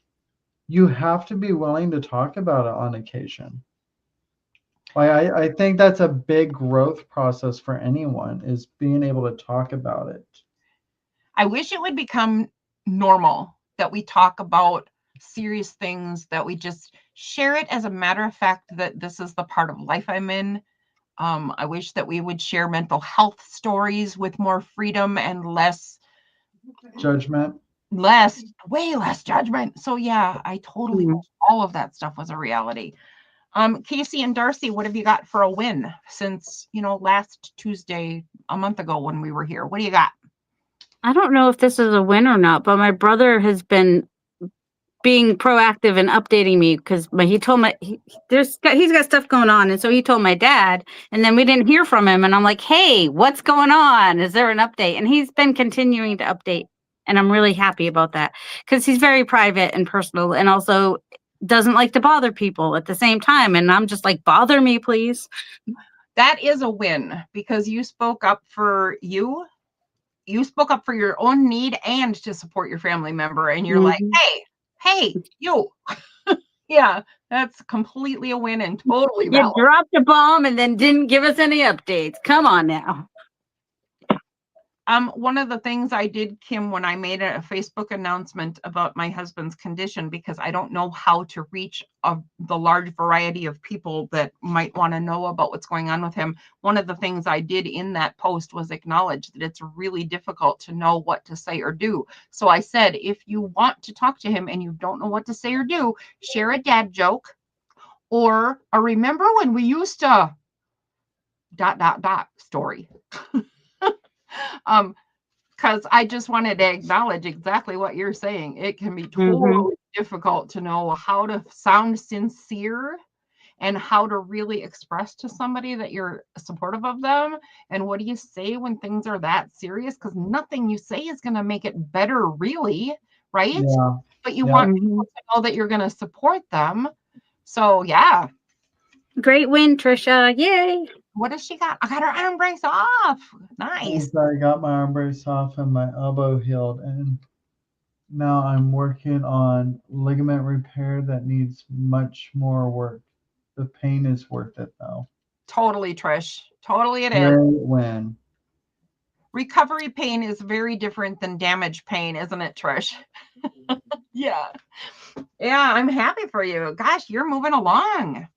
you have to be willing to talk about it on occasion. Like, I think that's a big growth process for anyone, is being able to talk about it. I wish it would become normal that we talk about serious things, that we just share it as a matter of fact that this is the part of life I'm in. I wish that we would share mental health stories with more freedom and less judgment. Way less judgment. So yeah, I totally wish all of that stuff was a reality. Casey and Darcy, what have you got for a win since, last Tuesday, a month ago when we were here? What do you got? I don't know if this is a win or not, but my brother has been being proactive and updating me, because he told me he's got stuff going on, and so he told my dad, and then we didn't hear from him, and I'm like, hey, what's going on? Is there an update? And he's been continuing to update, and I'm really happy about that, because he's very private and personal, and also doesn't like to bother people at the same time, and I'm just like, bother me, please. That is a win, because you spoke up for you. You spoke up for your own need and to support your family member, and you're like, hey, you. Yeah, that's completely a win and totally valid. You dropped a bomb and then didn't give us any updates. Come on now. One of the things I did, Kim, when I made a Facebook announcement about my husband's condition, because I don't know how to reach the large variety of people that might want to know about what's going on with him. One of the things I did in that post was acknowledge that it's really difficult to know what to say or do. So I said, if you want to talk to him and you don't know what to say or do, share a dad joke or a remember when we used to ... story. Because I just wanted to acknowledge exactly what you're saying. It can be totally difficult to know how to sound sincere and how to really express to somebody that you're supportive of them. And what do you say when things are that serious? Because nothing you say is going to make it better, really, right? Yeah. But you want people to know that you're going to support them. So, yeah. Great win, Trisha. Yay. What does she got? I got her arm brace off. Nice. I got my arm brace off and my elbow healed, and now I'm working on ligament repair that needs much more work. The pain is worth it, though. Totally, Trish. Totally it is. Great win. Recovery pain is very different than damage pain, isn't it, Trish? Yeah. Yeah, I'm happy for you. Gosh, you're moving along.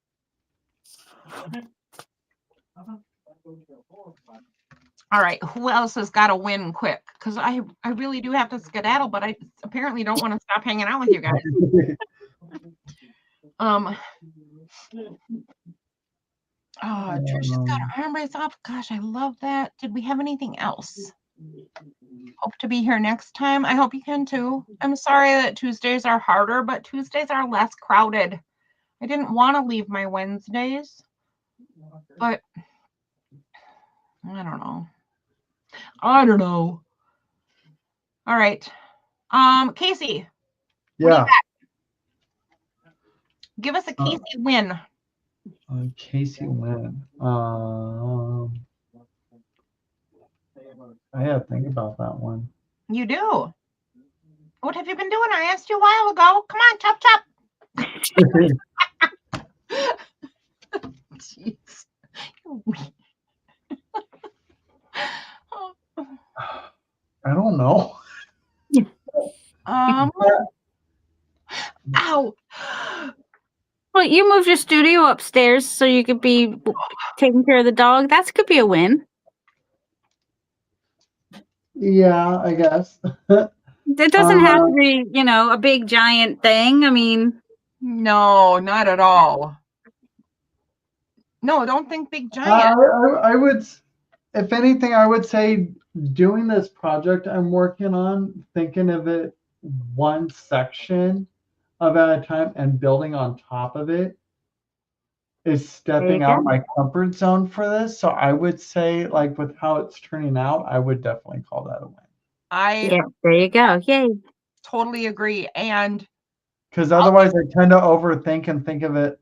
All right, who else has got to win quick? Because I really do have to skedaddle, but I apparently don't want to stop hanging out with you guys. Oh, Trisha's got her arm brace off. Gosh, I love that. Did we have anything else? Hope to be here next time. I hope you can too. I'm sorry that Tuesdays are harder, but Tuesdays are less crowded. I didn't want to leave my Wednesdays, but I don't know. I don't know. All right. Casey. Yeah. Give us a Casey win. Casey win. I gotta think about that one. You do. What have you been doing? I asked you a while ago. Come on, chop chop. Jeez. I don't know. Ow. Well, you moved your studio upstairs so you could be taking care of the dog. That could be a win. Yeah, I guess. It doesn't have to be, a big giant thing. I mean, no, not at all. No, don't think big giant. I would, if anything, I would say doing this project I'm working on, thinking of it one section at a time and building on top of it is stepping out my comfort zone for this. So I would say, like, with how it's turning out, I would definitely call that a win. There you go. Yay. Totally agree. And because otherwise I tend to overthink and think of it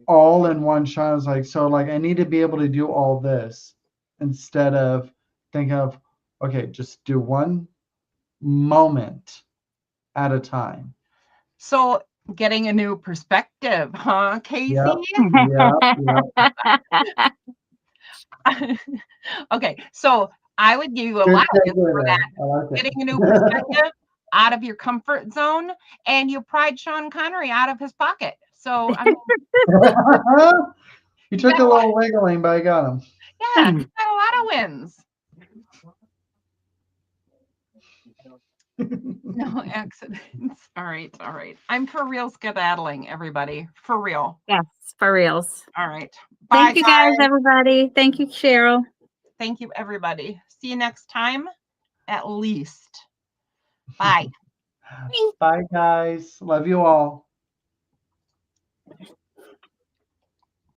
all in one shot. I was like, so like I need to be able to do all this instead of think of, okay, just do one moment at a time. So getting a new perspective, huh, Casey? Yeah. Okay, so I would give you a lot of for that. Like getting a new perspective out of your comfort zone, and you pried Sean Connery out of his pocket. So I mean, you took a little wiggling, but I got him. Yeah, you got a lot of wins. No accidents. All right. I'm for real skedaddling, everybody. For real. Yes, for reals. All right. Bye, Thank you guys, everybody. Thank you, Cheryl. Thank you, everybody. See you next time, at least. Bye. Bye, guys. Love you all.